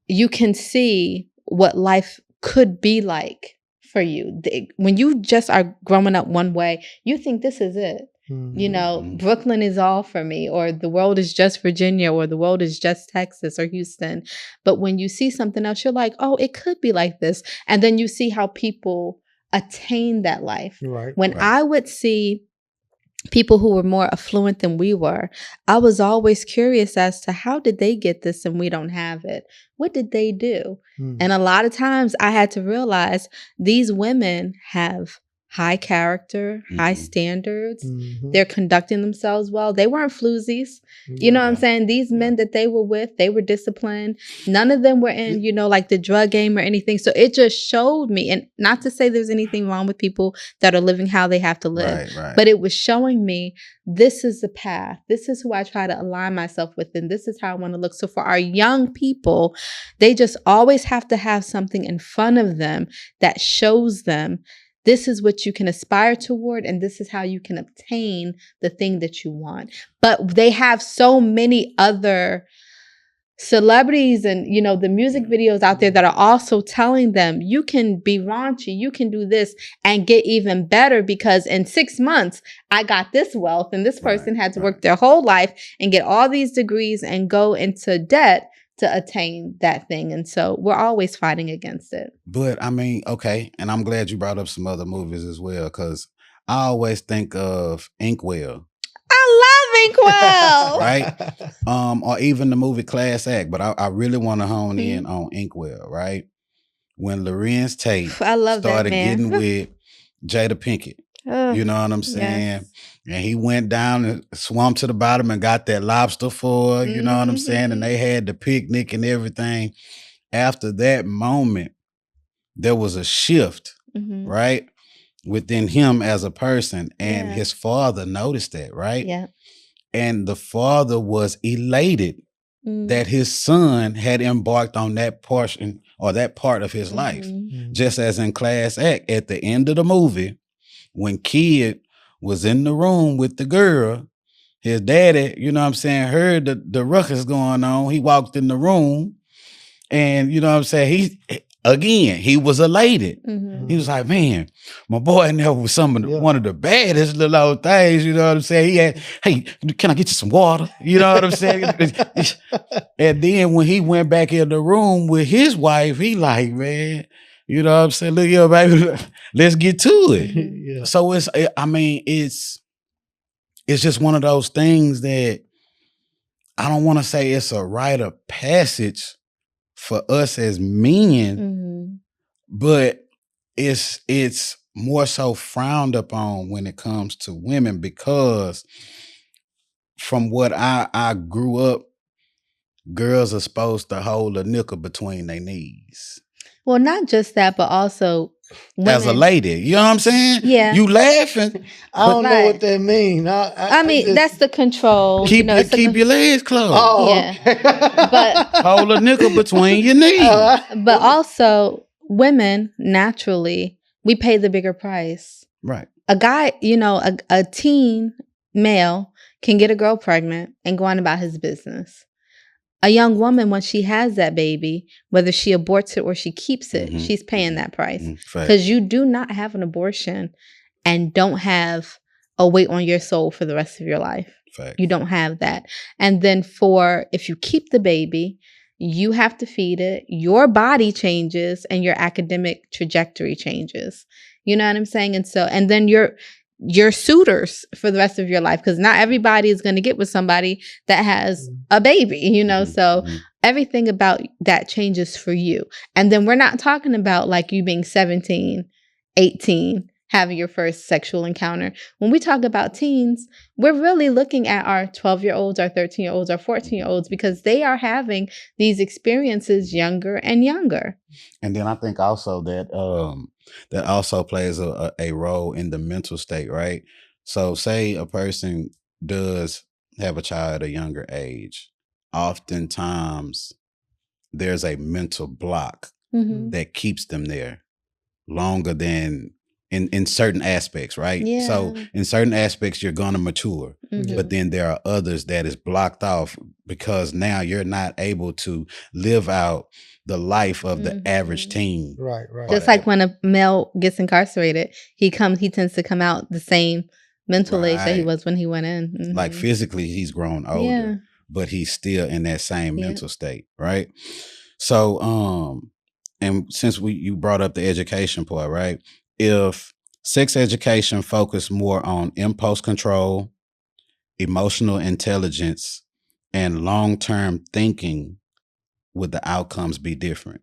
you can see what life could be like for you. When you just are growing up one way, you think this is it. Brooklyn is all for me, or the world is just Virginia, or the world is just Texas or Houston. But when you see something else, you're like, oh, it could be like this. And then you see how people attain that life. When I would see people who were more affluent than we were, I was always curious as to how did they get this and we don't have it? What did they do? And a lot of times I had to realize these women have high character, high standards. They're conducting themselves well. They weren't floozies. You know what I'm saying? These men that they were with, they were disciplined. None of them were in, like the drug game or anything. So it just showed me, and not to say there's anything wrong with people that are living how they have to live, but it was showing me this is the path. This is who I try to align myself with, and this is how I want to look. So for our young people, they just always have to have something in front of them that shows them this is what you can aspire toward, and this is how you can obtain the thing that you want. But they have so many other celebrities and, the music videos out there that are also telling them you can be raunchy, you can do this and get even better because in 6 months, I got this wealth, and this person had to work their whole life and get all these degrees and go into debt to attain that thing. And so we're always fighting against it. But I mean, okay, and I'm glad you brought up some other movies as well, because I always think of Inkwell. I love Inkwell. Right? Or even the movie Class Act, but I really want to hone in on Inkwell, right? When Lorenz Tate started getting with Jada Pinkett. You know what I'm saying? Yes. And he went down and swam to the bottom and got that lobster for her, you know what I'm saying? And they had the picnic and everything. After that moment, there was a shift, right? Within him as a person. And his father noticed that, right? Yeah. And the father was elated that his son had embarked on that portion or that part of his life. Mhm. Just as in Class Act, at the end of the movie, when Kid was in the room with the girl, his daddy, you know what I'm saying, heard the ruckus going on. He walked in the room and, you know what I'm saying, he was elated. Mhm. He was like, man, my boy in there was Yeah. one of the baddest little old things, you know what I'm saying? He had, hey, can I get you some water? You know what I'm saying? And then when he went back in the room with his wife, he like, man, you know what I'm saying? Look here, baby, let's get to it. Yeah. So it's just one of those things that I don't want to say it's a rite of passage for us as men, Mhm. but it's more so frowned upon when it comes to women, because from what I grew up, girls are supposed to hold a nickel between their knees. Well, not just that, but also women. As a lady, you know what I'm saying? Yeah. You laughing. I don't know Right. what that means. I mean, just- that's the control. Keep your legs closed. Oh, Yeah. okay. But Hold a nickel between your knees. but also women naturally, we pay the bigger price. Right. A guy, a teen male can get a girl pregnant and go on about his business. A young woman, when she has that baby, whether she aborts it or she keeps it, Mhm. she's paying that price. Fact. Because you do not have an abortion and don't have a weight on your soul for the rest of your life. Fact. You don't have that. And then if you keep the baby, you have to feed it, your body changes and your academic trajectory changes. You know what I'm saying? And then your suitors for the rest of your life, because not everybody is going to get with somebody that has a baby, so everything about that changes for you. And then we're not talking about like you being 17, 18, having your first sexual encounter. When we talk about teens, we're really looking at our 12-year-olds, our 13-year-olds, our 14-year-olds, because they are having these experiences younger and younger. And then I think also that also plays a role in the mental state, right? So say a person does have a child at a younger age, oftentimes there's a mental block Mm-hmm. that keeps them there longer than in certain aspects, right? Yeah. So in certain aspects, you're going to mature, Mhm. but then there are others that is blocked off because now you're not able to live out the life of the average teen. Right. Just like when a male gets incarcerated, he tends to come out the same mental age that he Right. was when he went in. Mhm. Like physically, he's grown older, Yeah. but he's still in that same Yeah. mental state, right? So, and since you brought up the education part, right? If sex education focused more on impulse control, emotional intelligence, and long-term thinking, would the outcomes be different?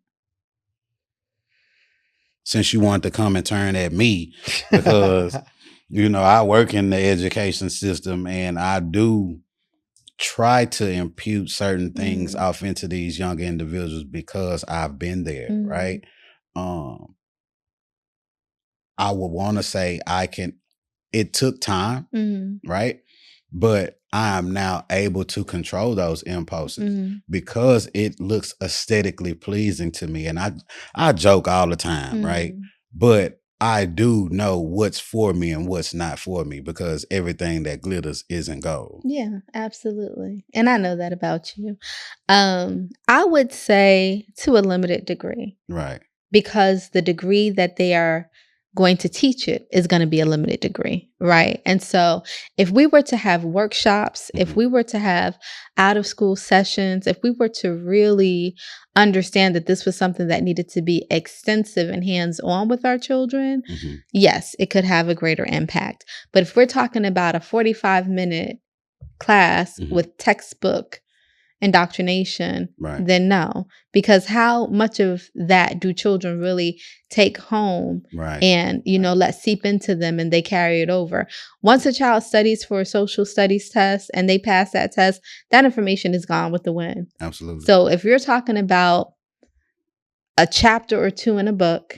Since you wanted to come and turn at me, because I work in the education system and I do try to impute certain things off into these young individuals because I've been there, right? I would want to say it took time, right? But I am now able to control those impulses because it looks aesthetically pleasing to me. And I joke all the time, right? But I do know what's for me and what's not for me because everything that glitters isn't gold. Yeah, absolutely. And I know that about you. I would say to a limited degree. Right. Because the degree that they are going to teach it is going to be a limited degree, right? And so if we were to have workshops, if we were to have out of school sessions, if we were to really understand that this was something that needed to be extensive and hands-on with our children, yes, it could have a greater impact. But if we're talking about a 45-minute class with textbook indoctrination, right, then no. Because how much of that do children really take home right, and, let seep into them and they carry it over? Once a child studies for a social studies test and they pass that test, that information is gone with the wind. Absolutely. So if you're talking about a chapter or two in a book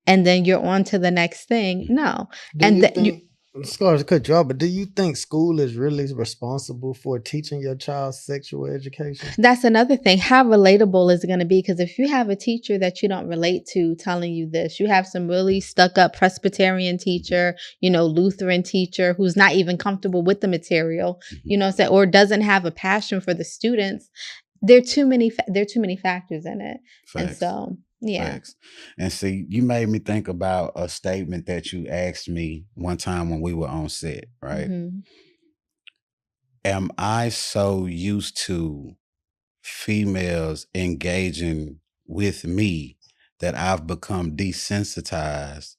and then you're on to the next thing, no. Do and you think Sorry to cut you off, but do you think school is really responsible for teaching your child sexual education? That's another thing. How relatable is it going to be? Because if you have a teacher that you don't relate to telling you this, you have some really stuck up Presbyterian teacher, Lutheran teacher who's not even comfortable with the material, or doesn't have a passion for the students. There are too many factors in it. Facts. And so, yeah. Facts. And see, you made me think about a statement that you asked me one time when we were on set, right? Mm-hmm. Am I so used to females engaging with me that I've become desensitized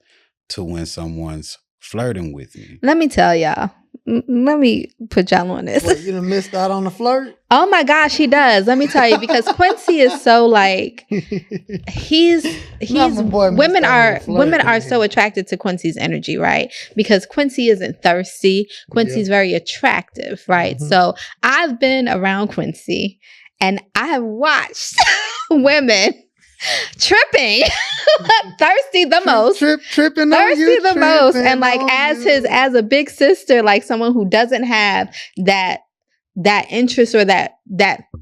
to when someone's flirting with me? Let me tell y'all. Let me put y'all on this. What, you done missed out on the flirt? Oh my gosh, he does. Let me tell you, because Quincy is so like he's women are so attracted to Quincy's energy, right? Because Quincy isn't thirsty. Quincy's very attractive, right? Mm-hmm. So I've been around Quincy and I have watched women tripping thirsty the most tripping thirsty on you, the most, and like as a big sister, like someone who doesn't have that interest or that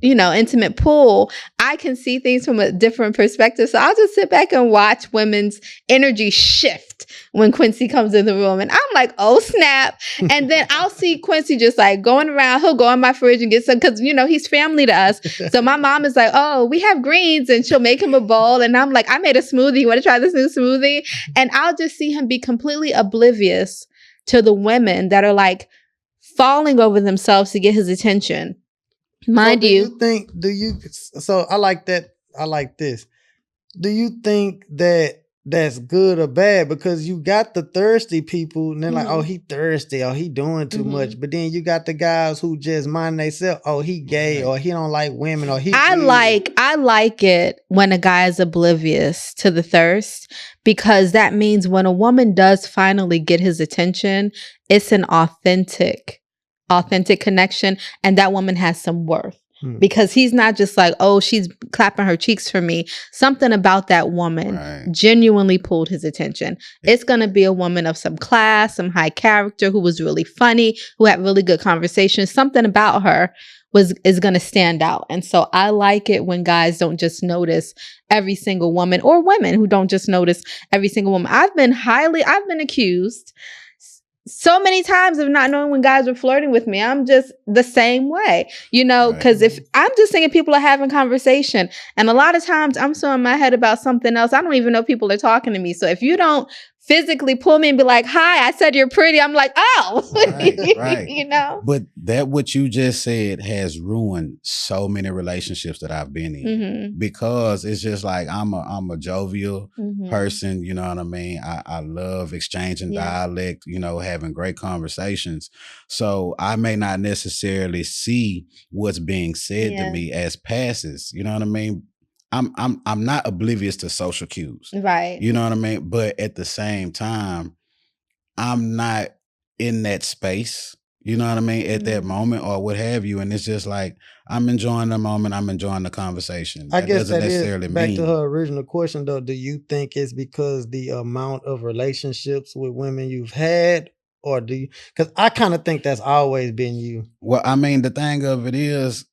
intimate pull, I can see things from a different perspective. So I'll just sit back and watch women's energy shift when Quincy comes in the room, and I'm like, oh snap. And then I'll see Quincy just like going around. He'll go in my fridge and get some, because he's family to us. So my mom is like, oh, we have greens, and she'll make him a bowl, and I'm like, I made a smoothie, you want to try this new smoothie? And I'll just see him be completely oblivious to the women that are like falling over themselves to get his attention. Mind you. So I like that. I like this. Do you think that that's good or bad? Because you got the thirsty people and they're like, oh, he thirsty, or he doing too much. But then you got the guys who just mind themselves, oh, he gay, or he don't like women, or he I like it when a guy is oblivious to the thirst, because that means when a woman does finally get his attention, it's an authentic connection, and that woman has some worth. Because he's not just like, oh, she's clapping her cheeks for me. Something about that woman genuinely pulled his attention. It's going to be a woman of some class, some high character, who was really funny, who had really good conversations. Something about her is going to stand out. And so I like it when guys don't just notice every single woman, or women who don't just notice every single woman. I've been accused so many times of not knowing when guys are flirting with me. I'm just the same way, because if I'm just thinking people are having conversation, and a lot of times I'm so in my head about something else, I don't even know people are talking to me. So if you don't physically pull me and be like, hi, I said you're pretty, I'm like, oh, right. But that what you just said has ruined so many relationships that I've been in, because it's just like I'm a jovial person, you know what I mean? I love exchanging dialect, having great conversations. So I may not necessarily see what's being said to me as passes, you know what I mean? I'm not oblivious to social cues. Right. You know what I mean? But at the same time, I'm not in that space, you know what I mean, at that moment or what have you. And it's just like, I'm enjoying the moment. I'm enjoying the conversation. I guess that is back to her original question, though. Do you think it's because the amount of relationships with women you've had? Or do you? Because I kind of think that's always been you. Well, I mean, the thing of it is,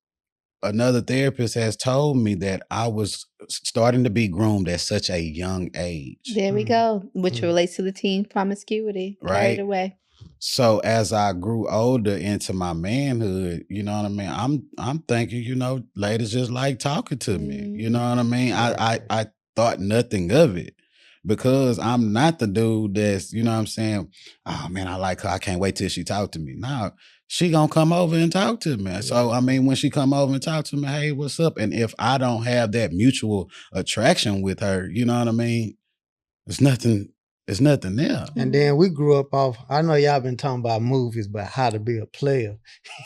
another therapist has told me that I was starting to be groomed at such a young age. There we go, which relates to the teen promiscuity right away. So as I grew older into my manhood, you know what I mean? I'm thinking, ladies just like talking to me. You know what I mean? I thought nothing of it, because I'm not the dude that's, you know what I'm saying? Oh man, I like her. I can't wait till she talk to me. Now, she gonna come over and talk to me. So, I mean, when she come over and talk to me, hey, what's up? And if I don't have that mutual attraction with her, you know what I mean? It's nothing there. And then we grew up off, I know y'all been talking about movies, but how to be a player.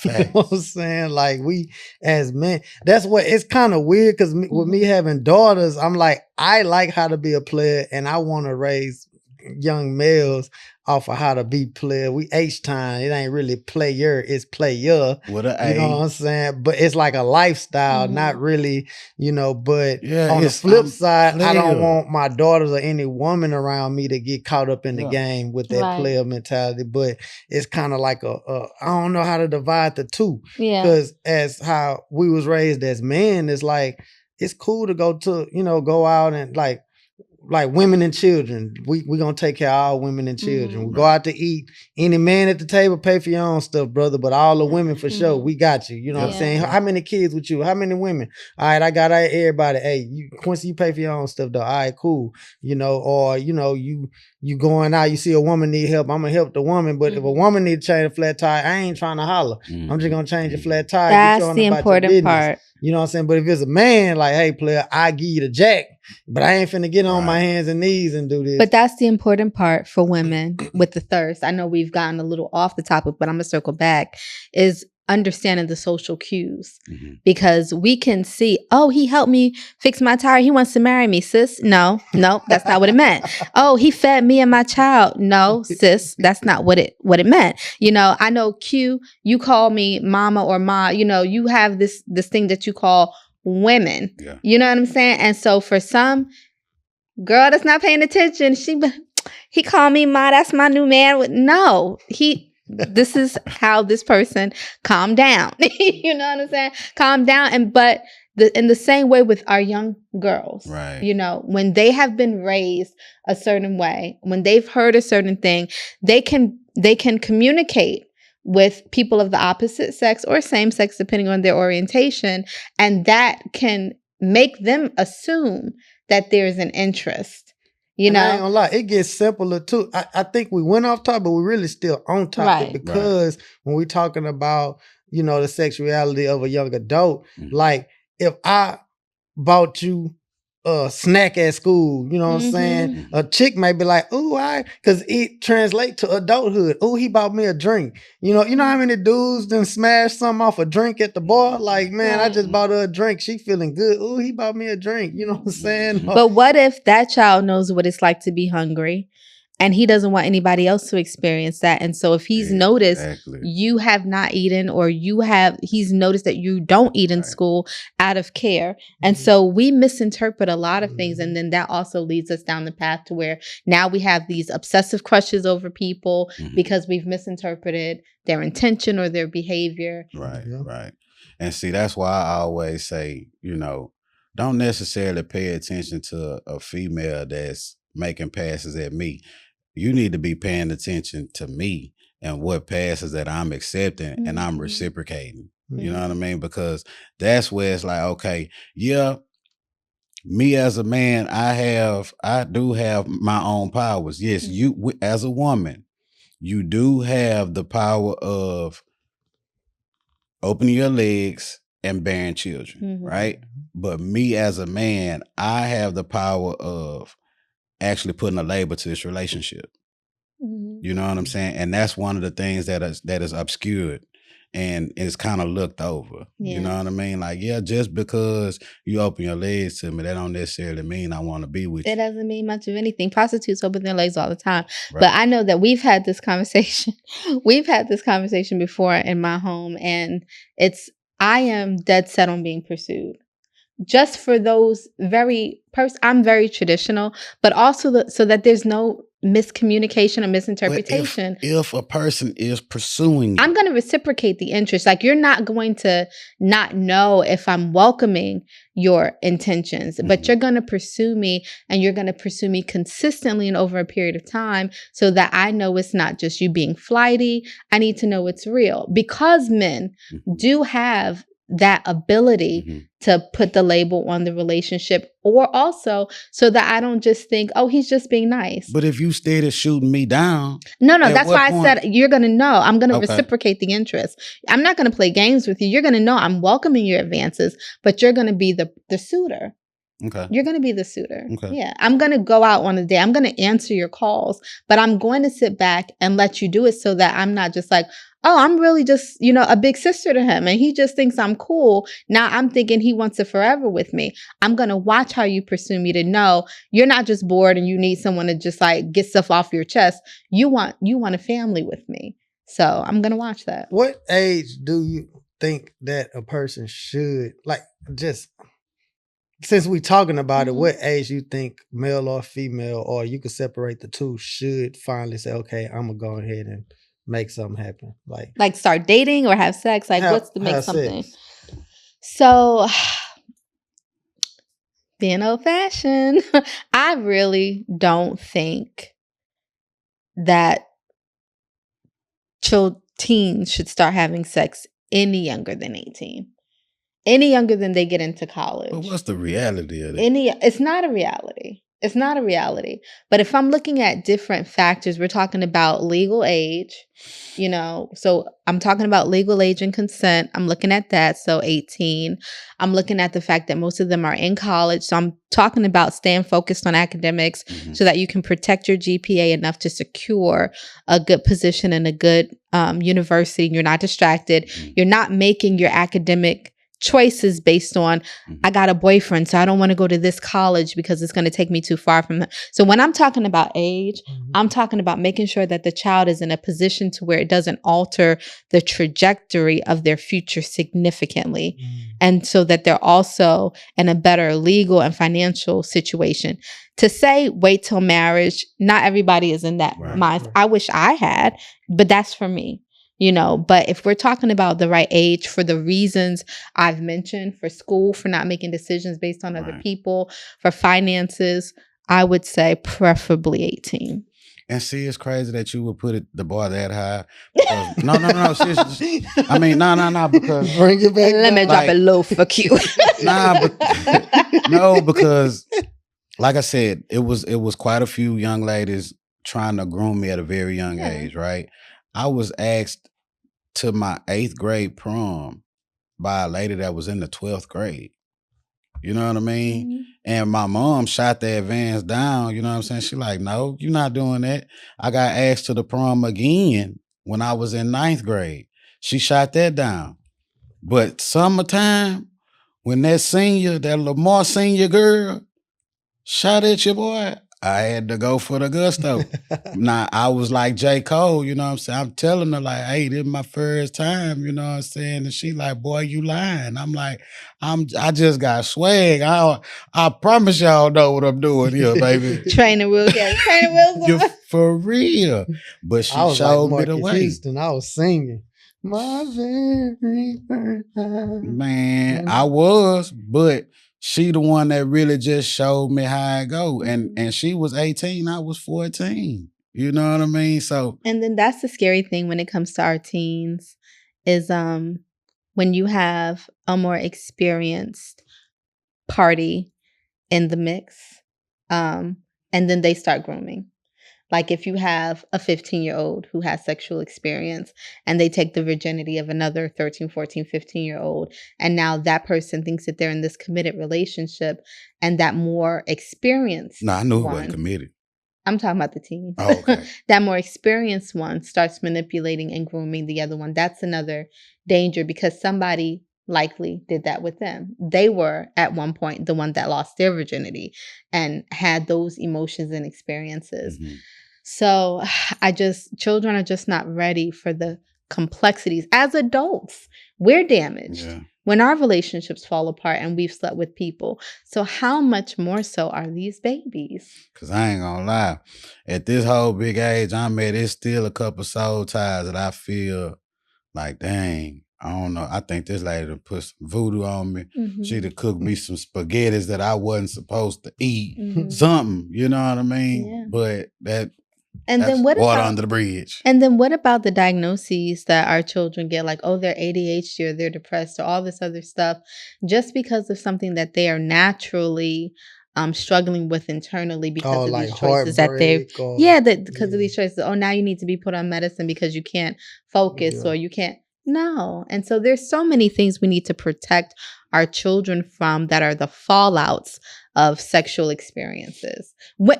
You know what I'm saying? Like, we as men, that's what, it's kind of weird, because with me having daughters, I'm like, I like how to be a player, and I want to raise young males off of how to be player. We H-time. It ain't really player, it's player. With an A. You know what I'm saying? But it's like a lifestyle, not really, but on the flip side, I don't want my daughters or any woman around me to get caught up in the game with that player mentality. But it's kind of like I don't know how to divide the two. Yeah. Because as how we was raised as men, it's like, it's cool to go out and like women and children. We gonna take care of all women and children. We go out to eat. Any man at the table, pay for your own stuff, brother. But all the women for sure, we got you. You know what I'm saying? How many kids with you? How many women? All right, I got everybody. Hey, Quincy, you pay for your own stuff though. All right, cool. Or you going out, you see a woman need help, I'm gonna help the woman. But if a woman need to change a flat tire, I ain't trying to holler. I'm just gonna change a flat tire. That's the important part. You know what I'm saying? But if it's a man, like, hey, player, I give you the jack, but I ain't finna get on my hands and knees and do this. But that's the important part for women with the thirst. I know we've gotten a little off the topic, but I'm gonna circle back, is understanding the social cues. Because we can see, oh, he helped me fix my tire. He wants to marry me, sis. No, that's not what it meant. Oh, he fed me and my child. No, sis, that's not what it meant. I know Q, you call me mama or ma, you have this thing that you call women. Yeah. You know what I'm saying? And so for some girl that's not paying attention, he called me ma, that's my new man. No, this is how this person calm down. You know what I'm saying? Calm down. But in the same way with our young girls, right? When they have been raised a certain way, when they've heard a certain thing, they can communicate with people of the opposite sex or same sex, depending on their orientation. And that can make them assume that there's an interest. I ain't gonna lie, it gets simpler too. I think we went off topic, but we really still on topic because when we're talking about, the sexuality of a young adult, like if I bought you a snack at school, you know what I'm saying? A chick may be like, ooh, because it translates to adulthood. Ooh, he bought me a drink. You know how many dudes done smashed something off a drink at the bar? Like, man, I just bought her a drink. She feeling good. Ooh, he bought me a drink. You know what I'm saying? But what if that child knows what it's like to be hungry? And he doesn't want anybody else to experience that. And so if he's noticed you have not eaten, or he's noticed that you don't eat in school out of care. And so we misinterpret a lot of things. And then that also leads us down the path to where now we have these obsessive crushes over people because we've misinterpreted their intention or their behavior. Right. And see, that's why I always say, don't necessarily pay attention to a female that's making passes at me. You need to be paying attention to me and what passes that I'm accepting and I'm reciprocating. You know what I mean? Because that's where it's like, okay, me as a man, I do have my own powers. Yes, you as a woman, you do have the power of opening your legs and bearing children, right? But me as a man, I have the power of actually putting a label to this relationship. You know what I'm saying? And that's one of the things that is obscured and is kind of looked over. You know what I mean? Like, just because you open your legs to me, that don't necessarily mean I want to be with you. It doesn't mean much of anything. Prostitutes open their legs all the time. Right. But I know that we've had this conversation. We've had this conversation before in my home, and I am dead set on being pursued. Just for those I'm very traditional, but also so that there's no miscommunication or misinterpretation. If a person is pursuing you, I'm going to reciprocate the interest. Like, you're not going to not know if I'm welcoming your intentions, but you're going to pursue me, and you're going to pursue me consistently and over a period of time, so that I know it's not just you being flighty. I need to know it's real, because men do have that ability to put the label on the relationship, or also so that I don't just think, oh, he's just being nice. But if you started shooting me down. No, that's why I said you're going to know. I'm going to reciprocate the interest. I'm not going to play games with you. You're going to know I'm welcoming your advances, but you're going to be the suitor. Okay. You're going to be the suitor. Okay. Yeah. I'm going to go out on a date. I'm going to answer your calls, but I'm going to sit back and let you do it so that I'm not just like, oh, I'm really just, a big sister to him. And he just thinks I'm cool. Now I'm thinking he wants it forever with me. I'm going to watch how you pursue me to know you're not just bored and you need someone to just like get stuff off your chest. You want a family with me. So I'm going to watch that. What age do you think that a person should, like, just since we talking about it, what age you think male or female, or you could separate the two, should finally say, okay, I'm going to go ahead and make something happen? Like start dating or have sex? Like what's to make something? Sex. So being old fashioned, I really don't think that teens should start having sex any younger than 18. Any younger than they get into college. But what's the reality of it? It's not a reality. It's not a reality. But if I'm looking at different factors, we're talking about legal age, so I'm talking about legal age and consent. I'm looking at that. So 18. I'm looking at the fact that most of them are in college. So I'm talking about staying focused on academics so that you can protect your GPA enough to secure a good position in a good university. You're not distracted. You're not making your academic choices based on I got a boyfriend, so I don't want to go to this college because it's going to take me too far from them. So when I'm talking about age, I'm talking about making sure that the child is in a position to where it doesn't alter the trajectory of their future significantly. And so that they're also in a better legal and financial situation. To say wait till marriage, not everybody is in that mind. I wish I had, but that's for me. But if we're talking about the right age for the reasons I've mentioned, for school, for not making decisions based on other people, for finances, I would say preferably 18. And see, it's crazy that you would put the bar that high. Because, no. Seriously. I mean, no, because bring it back. Let me drop it low for Q. Because like I said, it was quite a few young ladies trying to groom me at a very young age, right? I was asked to my 8th grade prom by a lady that was in the 12th grade. You know what I mean? And my mom shot the advance down. You know what I'm saying? She like, no, you're not doing that. I got asked to the prom again when I was in 9th grade. She shot that down. But summertime, when that Lamar senior girl shot at your boy, I had to go for the gusto. Now, I was like J. Cole, you know what I'm saying? I'm telling her like, hey, this is my first time, you know what I'm saying? And she like, boy, you lying. I'm like, I just got swag. I promise y'all know what I'm doing here, baby. Training wheels. You're for real. But she showed me the way. Houston, I was singing. My very first time. Man, I was, but she the one that really just showed me how I go. And she was 18, I was 14. You know what I mean? So and then that's the scary thing when it comes to our teens is when you have a more experienced party in the mix, and then they start grooming. Like if you have a 15-year-old who has sexual experience and they take the virginity of another 13, 14, 15-year-old, and now that person thinks that they're in this committed relationship, and that more experienced I knew it wasn't committed. I'm talking about the teen. Oh, okay. That more experienced one starts manipulating and grooming the other one. That's another danger because somebody likely did that with them. They were at one point the one that lost their virginity and had those emotions and experiences. So children are just not ready for the complexities. As adults, we're damaged when our relationships fall apart and we've slept with people. So how much more so are these babies? Because I ain't gonna lie, at this whole big age I'm at, it's still a couple soul ties that I feel like, dang, I don't know. I think this lady done put some voodoo on me. She done cooked me some spaghettis that I wasn't supposed to eat. Something, you know what I mean? Yeah. But that's then what water under the bridge. And then what about the diagnoses that our children get? Like, oh, they're ADHD or they're depressed or all this other stuff just because of something that they are naturally struggling with internally because of these choices that they've because of these choices. Oh, now you need to be put on medicine because you can't focus or you can't. No. And so there's so many things we need to protect our children from that are the fallouts of sexual experiences.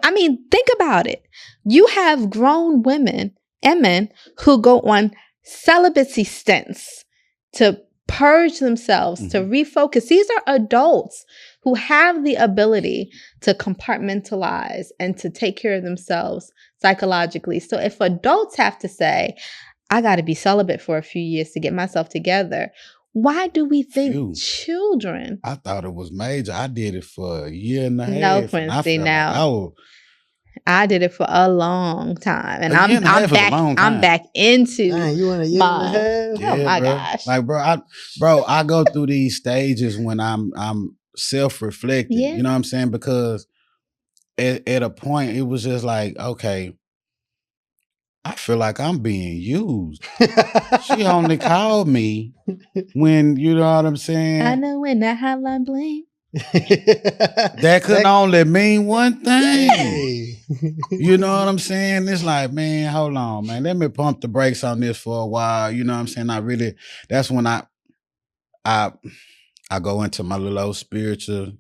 I mean, think about it. You have grown women and men who go on celibacy stints to purge themselves, to refocus. These are adults who have the ability to compartmentalize and to take care of themselves psychologically. So if adults have to say, I got to be celibate for a few years to get myself together, why do we think children? I thought it was major. I did it for a year and a half. No, Quincy, now. I did it for a long time, and I'm back into. Man, you in a year and a half? Yeah, oh my bro. gosh! Like, I go through these stages when I'm self-reflecting. Yeah. You know what I'm saying? Because at a point, it was just like, okay, I feel like I'm being used. She only called me when, you know what I'm saying? I know when that hotline bling. That could only mean one thing. Hey. You know what I'm saying? It's like, man, hold on, man. Let me pump the brakes on this for a while. You know what I'm saying? That's when I go into my little old spiritual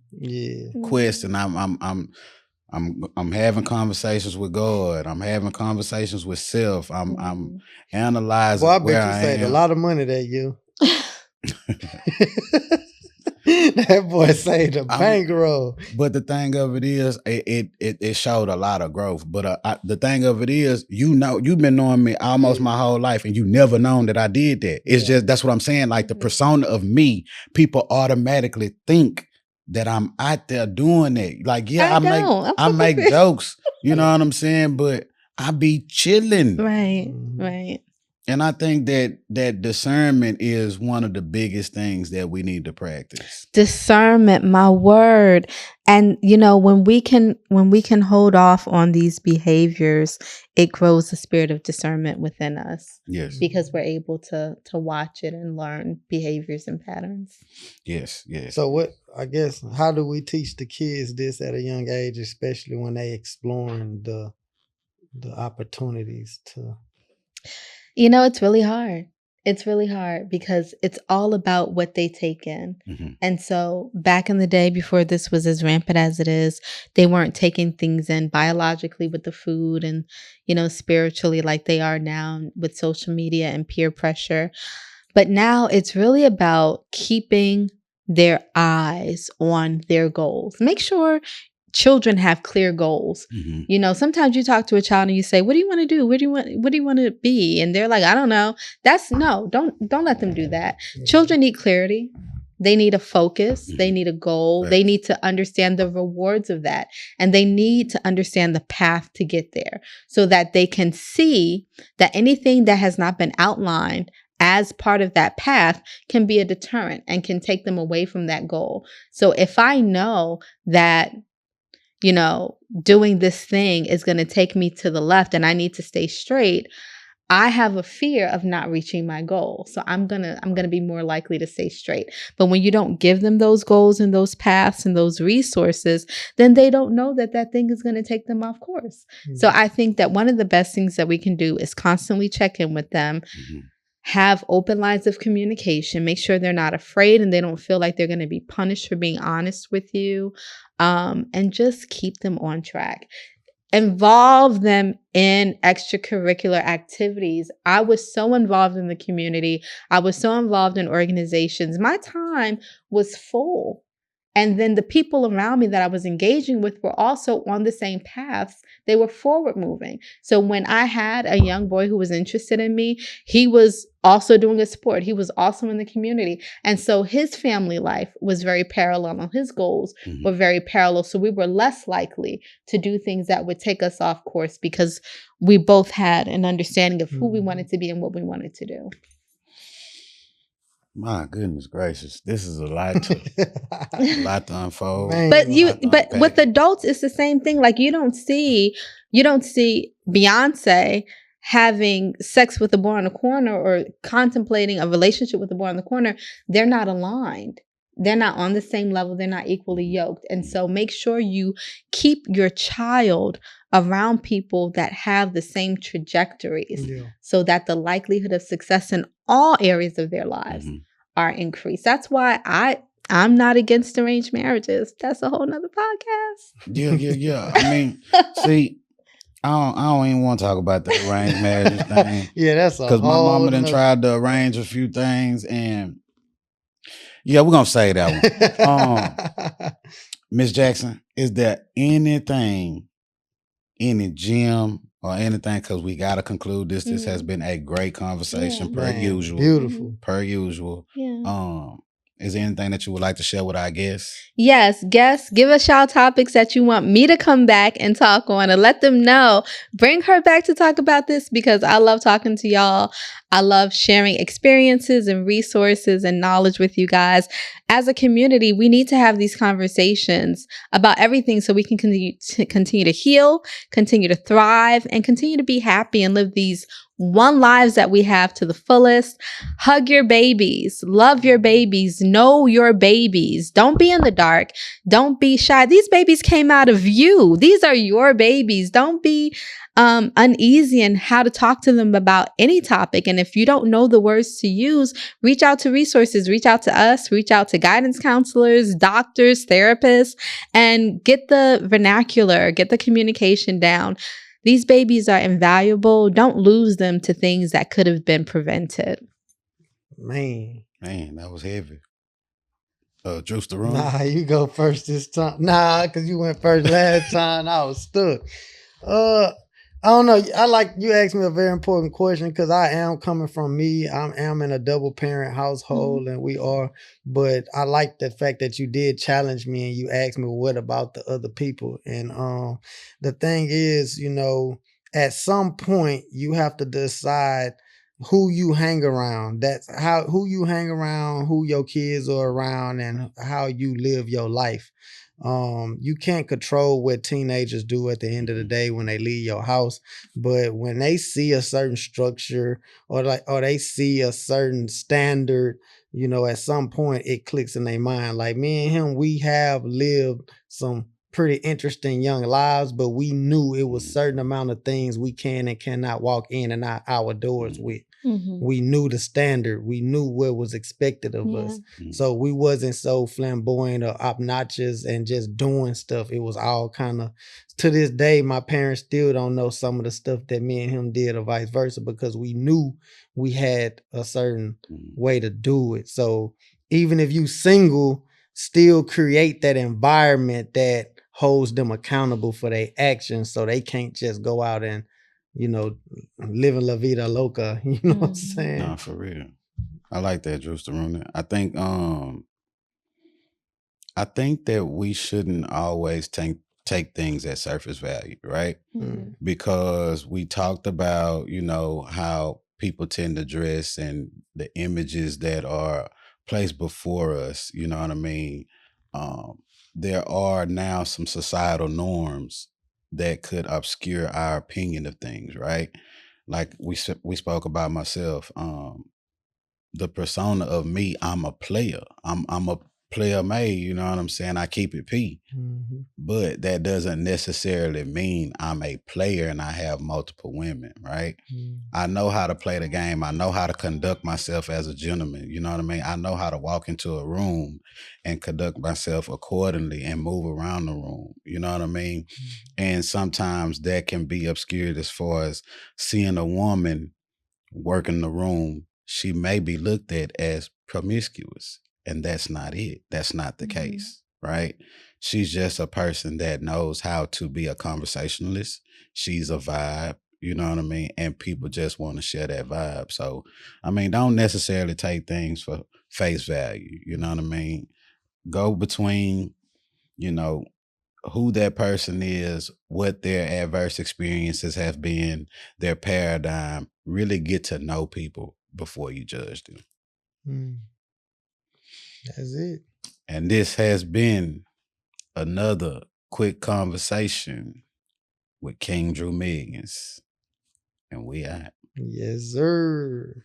quest, and I'm having conversations with God. I'm having conversations with self. I'm analyzing. Well, I where bet you saved a am. lot of money that year. That boy saved a bankroll. But the thing of it is, it showed a lot of growth. But the thing of it is, you've been knowing me almost my whole life, and you never known that I did that. It's just, that's what I'm saying. Like the persona of me, people automatically think that I'm out there doing it. Like, yeah, I make jokes, you know what I'm saying? But I be chilling. Right. And I think that discernment is one of the biggest things that we need to practice. Discernment, my word. And when we can hold off on these behaviors, it grows the spirit of discernment within us. Yes. Because we're able to watch it and learn behaviors and patterns. Yes. So how do we teach the kids this at a young age, especially when they exploring the opportunities to? It's really hard. It's really hard because it's all about what they take in. Mm-hmm. And so back in the day, before this was as rampant as it is, they weren't taking things in biologically with the food and, spiritually like they are now with social media and peer pressure. But now it's really about keeping their eyes on their goals. Make sure children have clear goals. Mm-hmm. Sometimes you talk to a child and you say, what do you want to do? What do you want to be? And they're like, I don't know. Don't let them do that. Mm-hmm. Children need clarity. They need a focus. Mm-hmm. They need a goal. Right. They need to understand the rewards of that. And they need to understand the path to get there so that they can see that anything that has not been outlined as part of that path can be a deterrent and can take them away from that goal. So if I know that doing this thing is going to take me to the left and I need to stay straight, I have a fear of not reaching my goal. So I'm going to be more likely to stay straight. But when you don't give them those goals and those paths and those resources, then they don't know that thing is going to take them off course. Mm-hmm. So I think that one of the best things that we can do is constantly check in with them. Mm-hmm. Have open lines of communication, make sure they're not afraid and they don't feel like they're going to be punished for being honest with you, and just keep them on track. Involve them in extracurricular activities. I was so involved in the community. I was so involved in organizations. My time was full. And then the people around me that I was engaging with were also on the same paths. They were forward moving. So when I had a young boy who was interested in me, he was also doing a sport. He was also in the community. And so his family life was very parallel and his goals were very parallel. So we were less likely to do things that would take us off course because we both had an understanding of who we wanted to be and what we wanted to do. My goodness gracious, this is a lot to unfold. Man, but with adults, it's the same thing. Like you don't see Beyonce having sex with a boy on the corner or contemplating a relationship with a boy on the corner. They're not aligned. They're not on the same level. They're not equally yoked. And so make sure you keep your child around people that have the same trajectories so that the likelihood of success in all areas of their lives are increased. That's why I'm not against arranged marriages. That's a whole nother podcast. Yeah. I mean, see, I don't even want to talk about the arranged marriage thing. Yeah, that's a because my whole mama done nother- tried to arrange a few things, and yeah, we're gonna say that one. Miss Jackson, is there anything, any gym or anything? Because we gotta conclude this. This has been a great conversation, per Man, usual. beautiful. Per usual. Yeah. Is there anything that you would like to share with our guests? Yes, guests, give us y'all topics that you want me to come back and talk on, and let them know. Bring her back to talk about this, because I love talking to y'all. I love sharing experiences and resources and knowledge with you guys. As a community, we need to have these conversations about everything so we can continue to heal, continue to thrive, and continue to be happy and live these one lives that we have to the fullest. Hug your babies, love your babies, know your babies. Don't be in the dark. Don't be shy. These babies came out of you. These are your babies. Don't be uneasy in how to talk to them about any topic. And if you don't know the words to use, reach out to resources, reach out to us, reach out to guidance counselors, doctors, therapists, and get the vernacular, get the communication down. These babies are invaluable. Don't lose them to things that could have been prevented. Man, that was heavy. Juice the room. Nah, you go first this time. Nah, because you went first last time. I was stuck. I don't know. I like you asked me a very important question, because I am coming from me. I am in a double parent household, and we are. But I like the fact that you did challenge me and you asked me, what about the other people? And the thing is, at some point you have to decide who you hang around. That's who you hang around, who your kids are around, and how you live your life. You can't control what teenagers do at the end of the day when they leave your house, but when they see a certain structure or they see a certain standard, at some point it clicks in their mind. Like me and him, we have lived some pretty interesting young lives, but we knew it was certain amount of things we can and cannot walk in and out our doors with. We knew the standard. We knew what was expected of us. So we wasn't so flamboyant or obnoxious and just doing stuff. It was all kind of, to this day, my parents still don't know some of the stuff that me and him did or vice versa, because we knew we had a certain way to do it. So even if you single, still create that environment that holds them accountable for their actions, so they can't just go out and living la vida loca, you know what I'm saying? Nah, for real. I like that, Juice the Room. I think that we shouldn't always take things at surface value, right? Because we talked about, how people tend to dress and the images that are placed before us, you know what I mean? There are now some societal norms that could obscure our opinion of things, right? Like we spoke about myself, the persona of me. I'm a player. I'm a player made. You know what I'm saying? I keep it P. But that doesn't necessarily mean I'm a player and I have multiple women, right? I know how to play the game. I know how to conduct myself as a gentleman. You know what I mean? I know how to walk into a room and conduct myself accordingly and move around the room. You know what I mean? And sometimes that can be obscured as far as seeing a woman work in the room. She may be looked at as promiscuous, and that's not it. That's not the case, right? She's just a person that knows how to be a conversationalist. She's a vibe, you know what I mean? And people just want to share that vibe. So, I mean, don't necessarily take things for face value, you know what I mean? Go between, who that person is, what their adverse experiences have been, their paradigm. Really get to know people before you judge them. That's it. And this has been another quick conversation with King Drew Millions. And we out. Yes, sir.